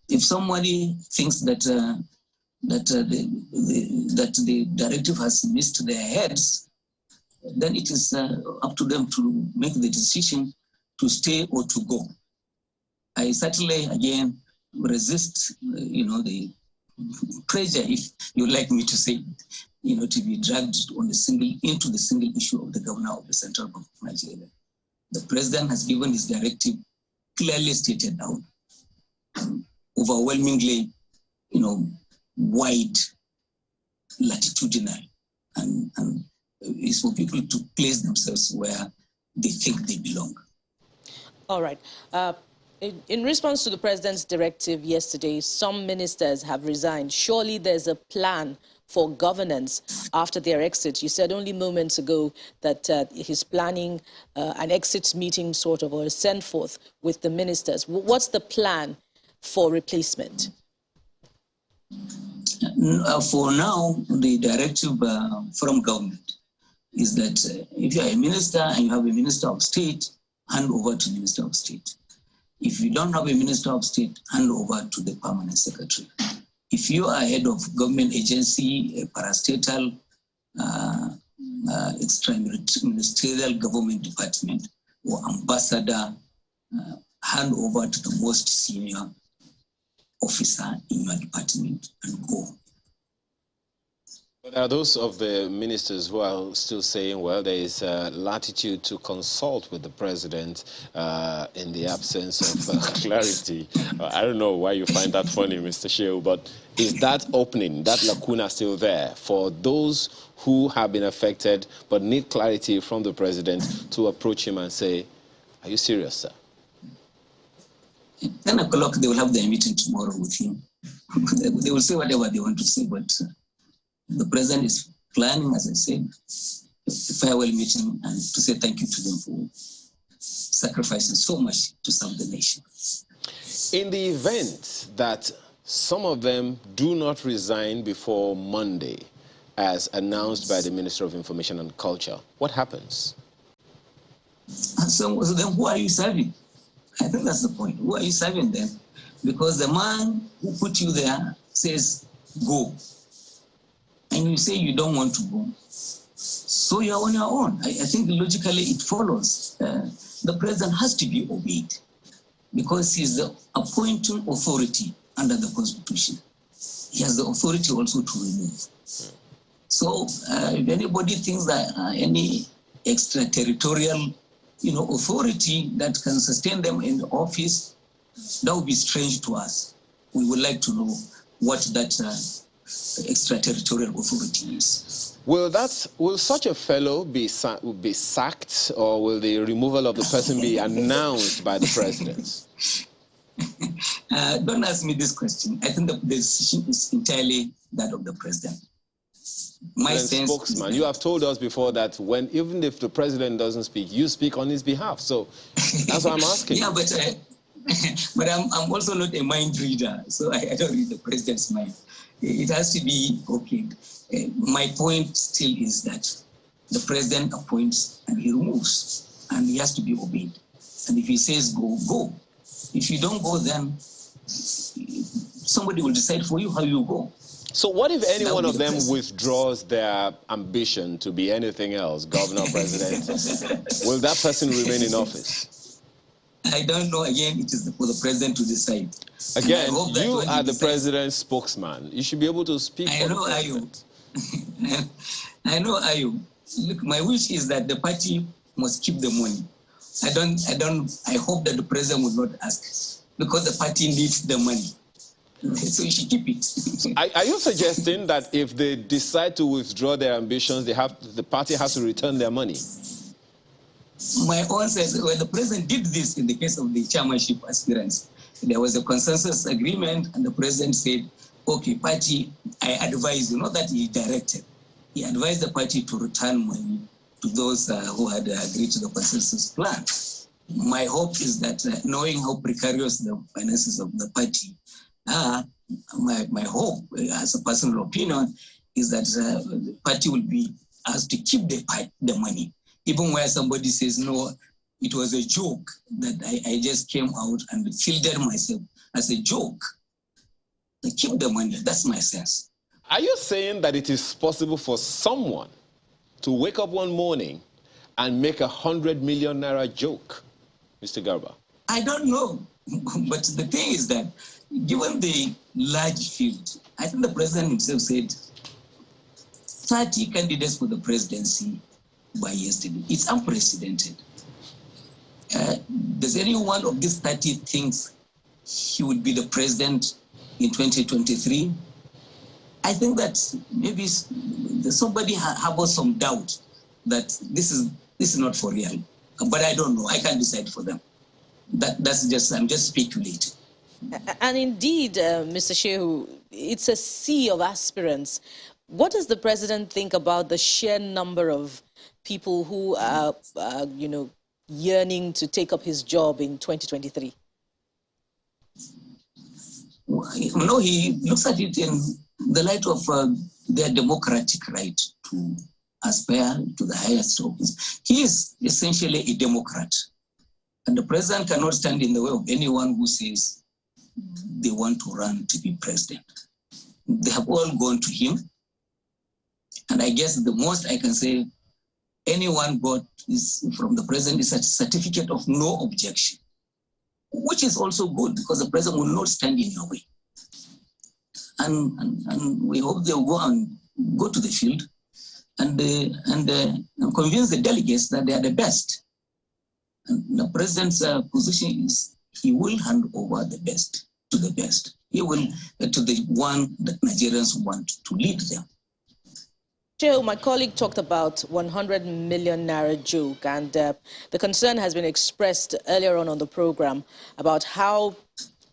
If somebody thinks that the directive has missed their heads, then it is up to them to make the decision to stay or to go. I certainly, again, resist, the pressure, if you like me to say, to be dragged into the single issue of the governor of the Central Bank of Nigeria. The president has given his directive clearly stated out, overwhelmingly, wide, latitudinal, and is for people to place themselves where they think they belong. All right. In response to the president's directive yesterday, some ministers have resigned. Surely there's a plan for governance after their exit. You said only moments ago that he's planning an exit meeting sort of, or a send forth with the ministers. What's the plan for replacement? For now, the directive from government is that if you are a minister and you have a minister of state, hand over to the minister of state. If you don't have a minister of state, hand over to the permanent secretary. If you are head of government agency, a parastatal, extra-ministerial government department, or ambassador, hand over to the most senior officer in your department and go. But there are those of the ministers who are still saying, well, there is latitude to consult with the president in the absence of clarity. I don't know why you find that funny, Mr. Shehu, but is that opening, that lacuna still there for those who have been affected but need clarity from the president to approach him and say, are you serious, sir? At 10 o'clock, they will have their meeting tomorrow with him. They will say whatever they want to say, but the president is planning, as I said, a farewell meeting and to say thank you to them for sacrificing so much to serve the nation. In the event that some of them do not resign before Monday, as announced by the Minister of Information and Culture, what happens? And so then who are you serving? I think that's the point. Who are you serving then? Because the man who put you there says, go. And you say you don't want to go. So you're on your own. I think logically it follows. The president has to be obeyed because he's the appointing authority under the Constitution. He has the authority also to remove. So if anybody thinks that any extraterritorial authority that can sustain them in the office, that would be strange to us. We would like to know what that extraterritorial authority is. Will such a fellow be sacked, or will the removal of the person be announced by the president? Don't ask me this question. I think the decision is entirely that of the president. My sense spokesman, you have told us before that even if the president doesn't speak, you speak on his behalf. So that's what I'm asking. Yeah, but I'm also not a mind reader, so I don't read the president's mind. It has to be okay. My point still is that the president appoints and he removes, and he has to be obeyed. And if he says go, go. If you don't go, then somebody will decide for you how you go. So what if any one of them withdraws their ambition to be anything else, governor, president? Will that person remain in office? I don't know. Again, it is for the president to decide. Again, you are the president's spokesman. You should be able to speak for the president. I know, Ayu. Look, my wish is that the party must keep the money. I hope that the president will not ask because the party needs the money. So you should keep it. Are you suggesting that if they decide to withdraw their ambitions, the party has to return their money? My own sense, when the president did this in the case of the chairmanship aspirants, there was a consensus agreement and the president said, okay, party, I advise you, not that he directed. He advised the party to return money to those who had agreed to the consensus plan. My hope is that knowing how precarious the finances of the party are, my hope, as a personal opinion, is that the party will be asked to keep the money. Even where somebody says, no, it was a joke that I just came out and fielded myself as a joke. I keep the money. That's my sense. Are you saying that it is possible for someone to wake up one morning and make 100 million naira joke, Mr. Garba? I don't know. But the thing is that given the large field, I think the president himself said 30 candidates for the presidency by yesterday. It's unprecedented. Does any one of these 30 thinks he would be the president in 2023? I think that maybe somebody harbors some doubt that this is not for real. But I don't know. I can't decide for them. I'm just speculating. And indeed, Mr. Shehu, it's a sea of aspirants. What does the president think about the sheer number of people who are, yearning to take up his job in 2023? no, he looks at it in the light of their democratic right to aspire to the highest office. He is essentially a Democrat. And the president cannot stand in the way of anyone who says they want to run to be president. They have all gone to him. And I guess the most I can say anyone got is from the president is a certificate of no objection, which is also good because the president will not stand in your way. And we hope they'll go to the field and convince the delegates that they are the best. And the president's position is he will hand over the best to the best. He will to the one that Nigerians want to lead them. Joe, my colleague talked about 100 million naira joke, and the concern has been expressed earlier on the program about how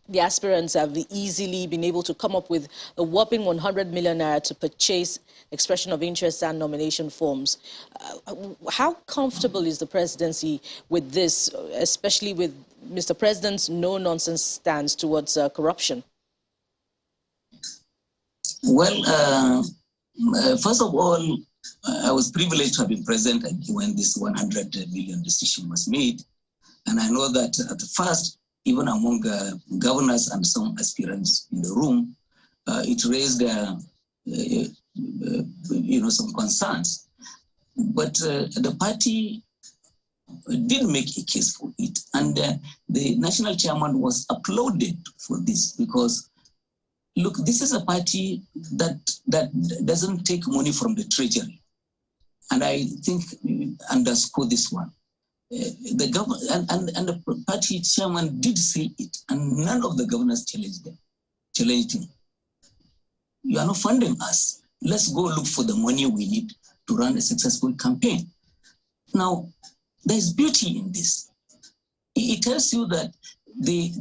the aspirants have easily been able to come up with a whopping 100 million naira to purchase expression of interest and nomination forms. How comfortable is the presidency with this, especially with Mr. President's no-nonsense stance towards corruption? Well, first of all, I was privileged to have been present when this 100 million decision was made. And I know that at first, even among governors and some aspirants in the room, it raised some concerns. But the party did make a case for it. And the national chairman was applauded for this because, look, this is a party that doesn't take money from the treasury. And I think we underscore this one. The government and the party chairman did say it, and none of the governors challenged him. You are not funding us. Let's go look for the money we need to run a successful campaign. Now, there's beauty in this. It tells you that the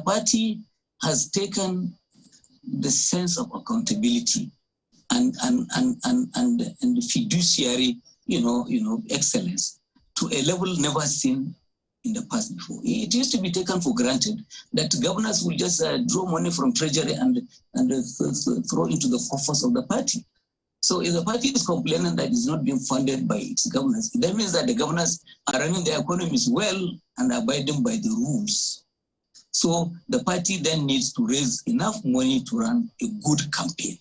party has taken the sense of accountability and the fiduciary, excellence to a level never seen in the past before. It used to be taken for granted that governors will just draw money from treasury and throw into the coffers of the party. So if the party is complaining that it's not being funded by its governors, that means that the governors are running their economies well and abiding by the rules. So the party then needs to raise enough money to run a good campaign.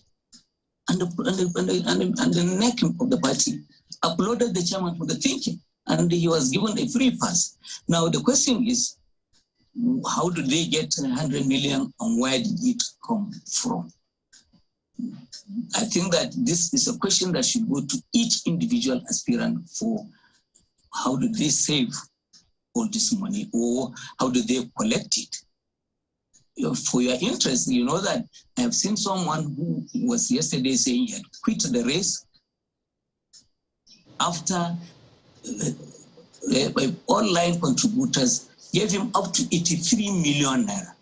And the neck of the party applauded the chairman for the thinking, and he was given a free pass. Now the question is, how did they get 100 million and where did it come from? I think that this is a question that should go to each individual aspirant for how did they save all this money or how did they collect it? For your interest, you know that I have seen someone who was yesterday saying he had quit the race after online contributors gave him up to 83 million naira.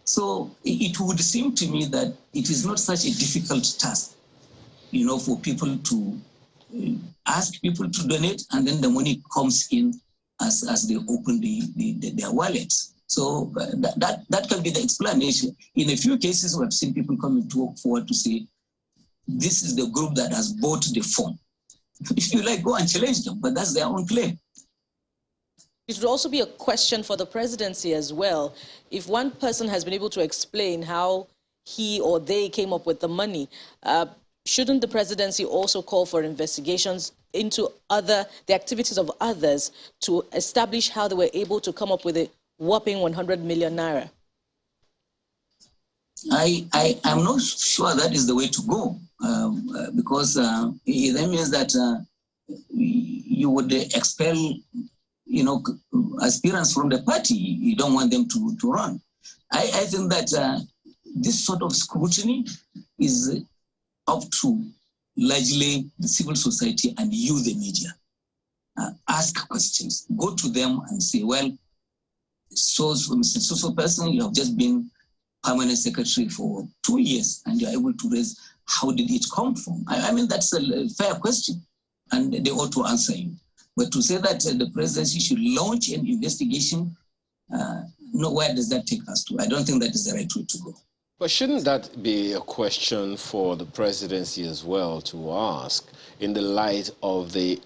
So it would seem to me that it is not such a difficult task, for people to ask people to donate, and then the money comes in as they open their wallets. So that can be the explanation. In a few cases, we have seen people coming forward to say, this is the group that has bought the form. If you like, go and challenge them, but that's their own claim. It would also be a question for the presidency as well. If one person has been able to explain how he or they came up with the money, shouldn't the presidency also call for investigations into the activities of others to establish how they were able to come up with a whopping 100 million naira? I'm not sure that is the way to go, because that means that you would expel aspirants from the party. You don't want them to run. I think that this sort of scrutiny is up to largely the civil society and you, the media. Ask questions. Go to them and say, well, so person, you have just been permanent secretary for 2 years and you're able to raise, how did it come from? I mean, that's a fair question and they ought to answer you. But to say that the presidency should launch an investigation, know where does that take us to. I don't think that is the right way to go. But shouldn't that be a question for the presidency as well to ask in the light of the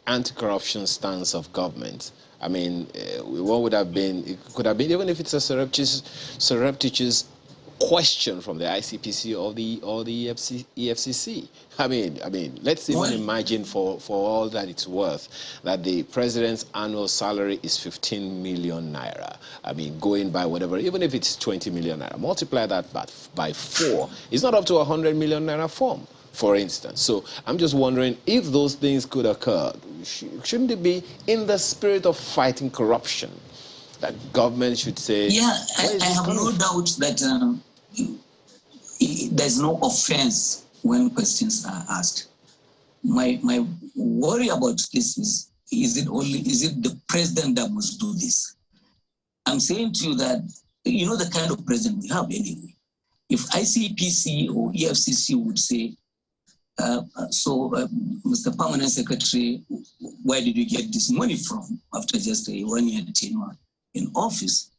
anti-corruption stance of government? I mean, what would have been, it could have been, even if it's a surreptitious question from the ICPC or the EFCC. I mean, let's even imagine for all that it's worth that the president's annual salary is 15 million naira. I mean, going by whatever, even if it's 20 million naira, multiply that by 4. It's not up to 100 million naira form, for instance. So I'm just wondering if those things could occur. Shouldn't it be in the spirit of fighting corruption that government should say? Yeah, I have no doubt that there's no offense when questions are asked. My worry about this is it the president that must do this? I'm saying to you that, you know, the kind of president we have anyway. If ICPC or EFCC would say, Mr. Permanent Secretary, where did you get this money from after just a 1-year tenure in office?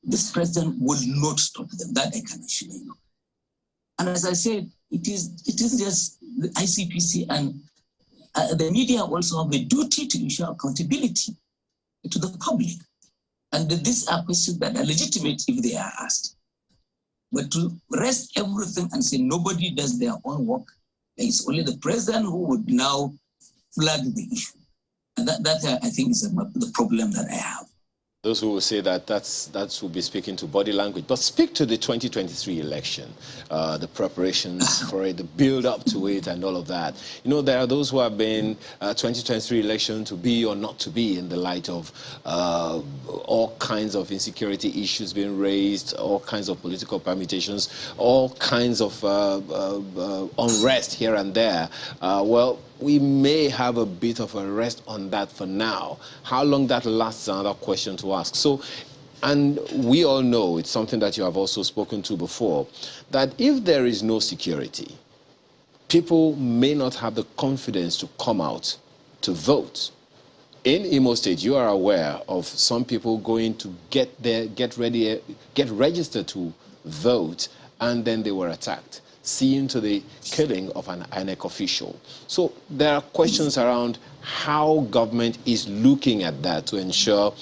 This president will not stop them. That I can assure you. And as I said, it is just the ICPC and the media also have a duty to ensure accountability to the public. And these are questions that are legitimate if they are asked. But to rest everything and say nobody does their own work, it's only the president who would now flag the issue. And that I think is the problem that I have. Those who will say that will be speaking to body language. But speak to the 2023 election, the preparations for it, the build up to it and all of that. You know, there are those who have been 2023 election to be or not to be in the light of all kinds of insecurity issues being raised, all kinds of political permutations, all kinds of unrest here and there. Well, we may have a bit of a rest on that for now. How long that lasts is another question to ask. So, and we all know, it's something that you have also spoken to before, that if there is no security, people may not have the confidence to come out to vote. In Imo State, you are aware of some people going to get registered to vote, and then they were attacked, seeing to the killing of an INEC official. So there are questions around how government is looking at that to ensure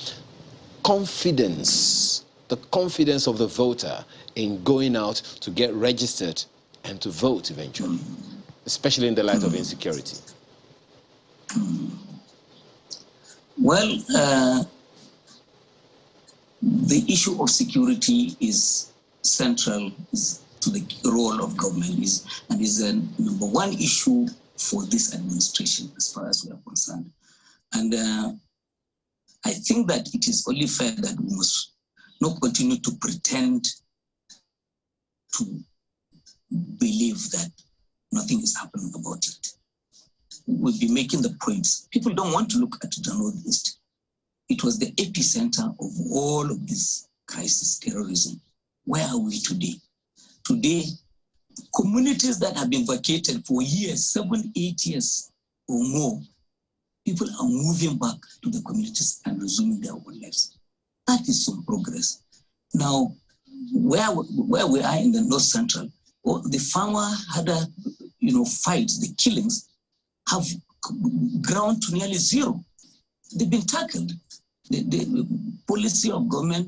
confidence, the confidence of the voter in going out to get registered and to vote eventually, especially in the light of insecurity. Well, the issue of security is central to the role of government and is the number one issue for this administration as far as we are concerned. And I think that it is only fair that we must not continue to pretend to believe that nothing is happening about it. We'll be making the points. People don't want to look at the Northeast. It was the epicenter of all of this crisis, terrorism. Where are we today? Today, communities that have been vacated for years, 7, 8 years or more, people are moving back to the communities and resuming their own lives. That is some progress. Now, where we are in the North Central, the farmer had fights, the killings have ground to nearly zero. They've been tackled. The policy of government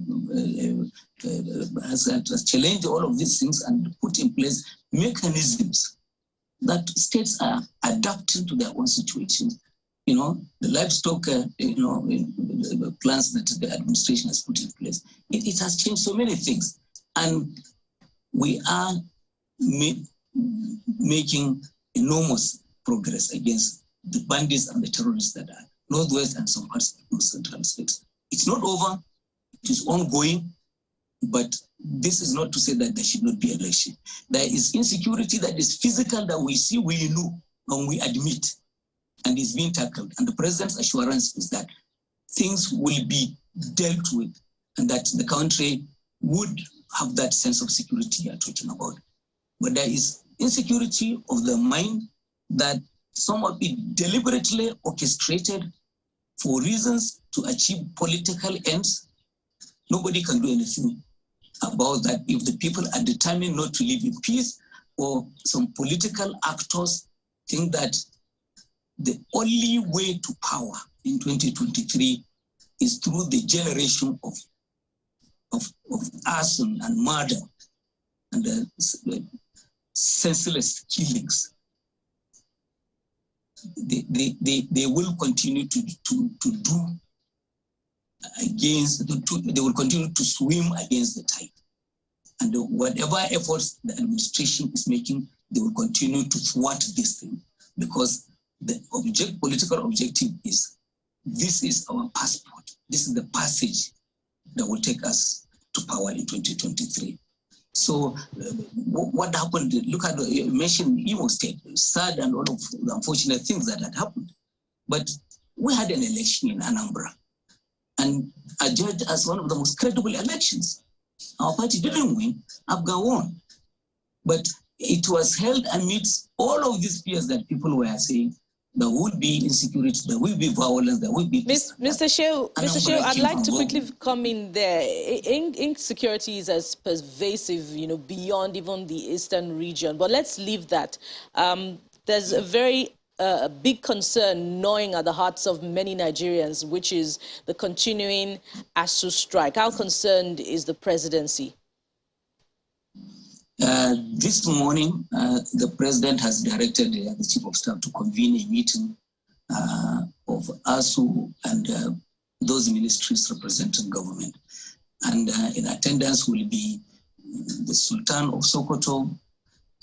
has challenged all of these things and put in place mechanisms that states are adapting to their own situations. You know, the livestock, plans that the administration has put in place. It has changed so many things. And we are making enormous progress against the bandits and the terrorists that are Northwest and some parts of Central States. It's not over, it is ongoing, but this is not to say that there should not be election. There is insecurity that is physical that we see, we know, and we admit, and is being tackled. And the president's assurance is that things will be dealt with and that the country would have that sense of security you're talking about. But there is insecurity of the mind that some of it deliberately orchestrated for reasons to achieve political ends, Nobody can do anything about that if the people are determined not to live in peace, or some political actors think that the only way to power in 2023 is through the generation of arson and murder and senseless killings. They will continue to do against, they will continue to swim against the tide. And whatever efforts the administration is making, they will continue to thwart this thing, because the political objective is, this is our passport. This is the passage that will take us to power in 2023. So what happened? Look at, you mentioned Imo State, sad and all of the unfortunate things that had happened. But we had an election in Anambra, and adjudged as one of the most credible elections. Our party didn't win, ABGA won. But it was held amidst all of these fears that people were saying. There would be insecurity, there will be violence, there will be... Mr. Shehu, I'd like to quickly come in there. Insecurity is as pervasive, beyond even the eastern region. But let's leave that. There's a very big concern gnawing at the hearts of many Nigerians, which is the continuing ASU strike. How concerned is the presidency? This morning, the president has directed the chief of staff to convene a meeting of ASU and those ministries representing government. And in attendance will be the Sultan of Sokoto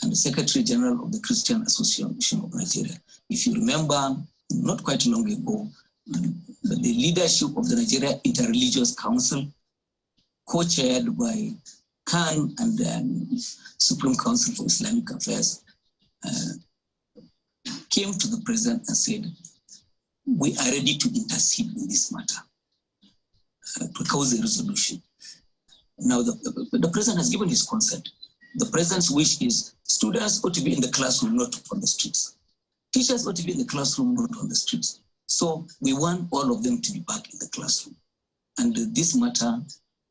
and the Secretary General of the Christian Association of Nigeria. If you remember, not quite long ago, the leadership of the Nigeria Interreligious Council, co-chaired by Khan and the Supreme Council for Islamic Affairs, came to the president and said, we are ready to intercede in this matter, to cause a resolution. Now, the president has given his consent. The president's wish is students ought to be in the classroom, not on the streets. Teachers ought to be in the classroom, not on the streets. So we want all of them to be back in the classroom. And this matter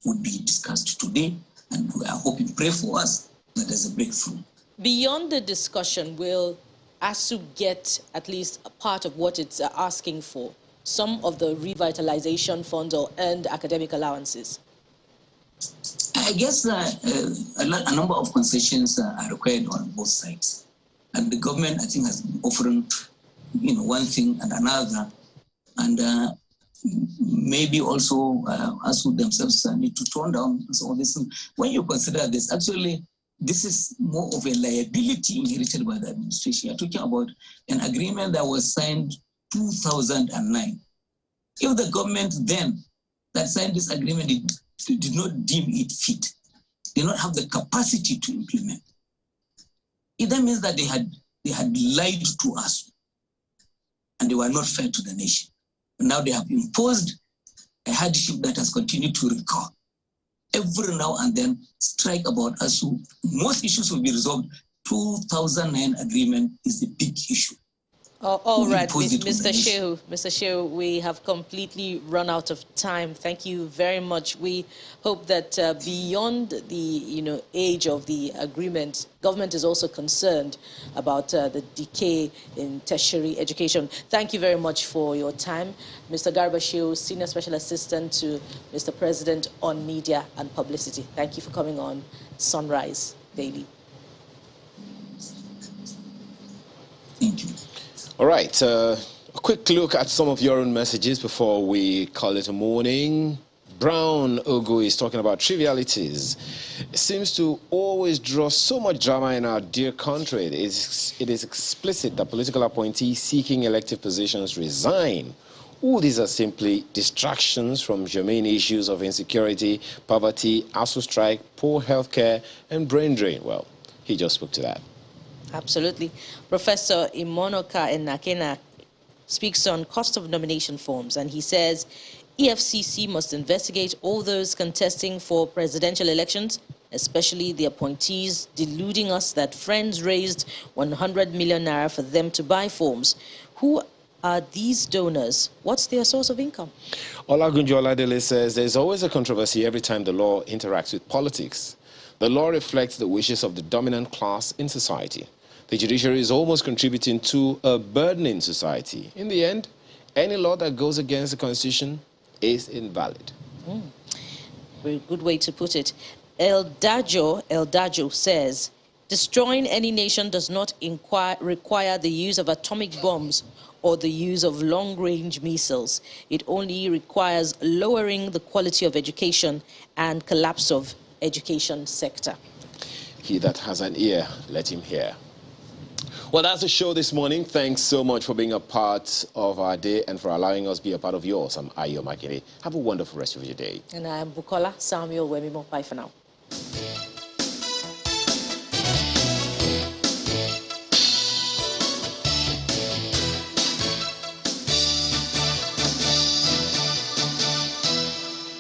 would be discussed today, and we are hoping, pray for us, that there's a breakthrough. Beyond the discussion, will ASU get at least a part of what it's asking for? Some of the revitalization funds or earned academic allowances? I guess a number of concessions are required on both sides. And the government, I think, has been offering one thing and another. And maybe also ASU themselves need to tone down some of this. When you consider this, actually, this is more of a liability inherited by the administration. You're talking about an agreement that was signed 2009. If the government then that signed this agreement did not deem it fit, did not have the capacity to implement, it then means that they had lied to us and they were not fair to the nation. And now they have imposed a hardship that has continued to recur. Every now and then, strike about ASU. Most issues will be resolved. 2009 agreement is the big issue. All right, Mr. Shehu, we have completely run out of time. Thank you very much. We hope that beyond the age of the agreement, government is also concerned about the decay in tertiary education. Thank you very much for your time. Mr. Garba Shehu, Senior Special Assistant to Mr. President on Media and Publicity. Thank you for coming on Sunrise Daily. Thank you. All right, a quick look at some of your own messages before we call it a morning. Brown Ogo is talking about trivialities. It seems to always draw so much drama in our dear country. It is explicit that political appointees seeking elective positions resign. All these are simply distractions from germane issues of insecurity, poverty, ASU strike, poor healthcare, and brain drain. Well, he just spoke to that. Absolutely. Professor Imonoka Enakena speaks on cost of nomination forms, and he says EFCC must investigate all those contesting for presidential elections, especially the appointees deluding us that friends raised 100 million naira for them to buy forms. Who are these donors? What's their source of income? Olagunjo Oladele says there's always a controversy every time the law interacts with politics. The law reflects the wishes of the dominant class in society. The judiciary is almost contributing to a burdening society. In the end, any law that goes against the Constitution is invalid. Very good way to put it. El Dajo says, destroying any nation does not require the use of atomic bombs or the use of long-range missiles. It only requires lowering the quality of education and collapse of education sector. He that has an ear, let him hear. Well, that's the show this morning. Thanks so much for being a part of our day and for allowing us to be a part of yours. I'm Ayo Makinde. Have a wonderful rest of your day. And I'm Bukola Samuel Wemimo. Bye for now.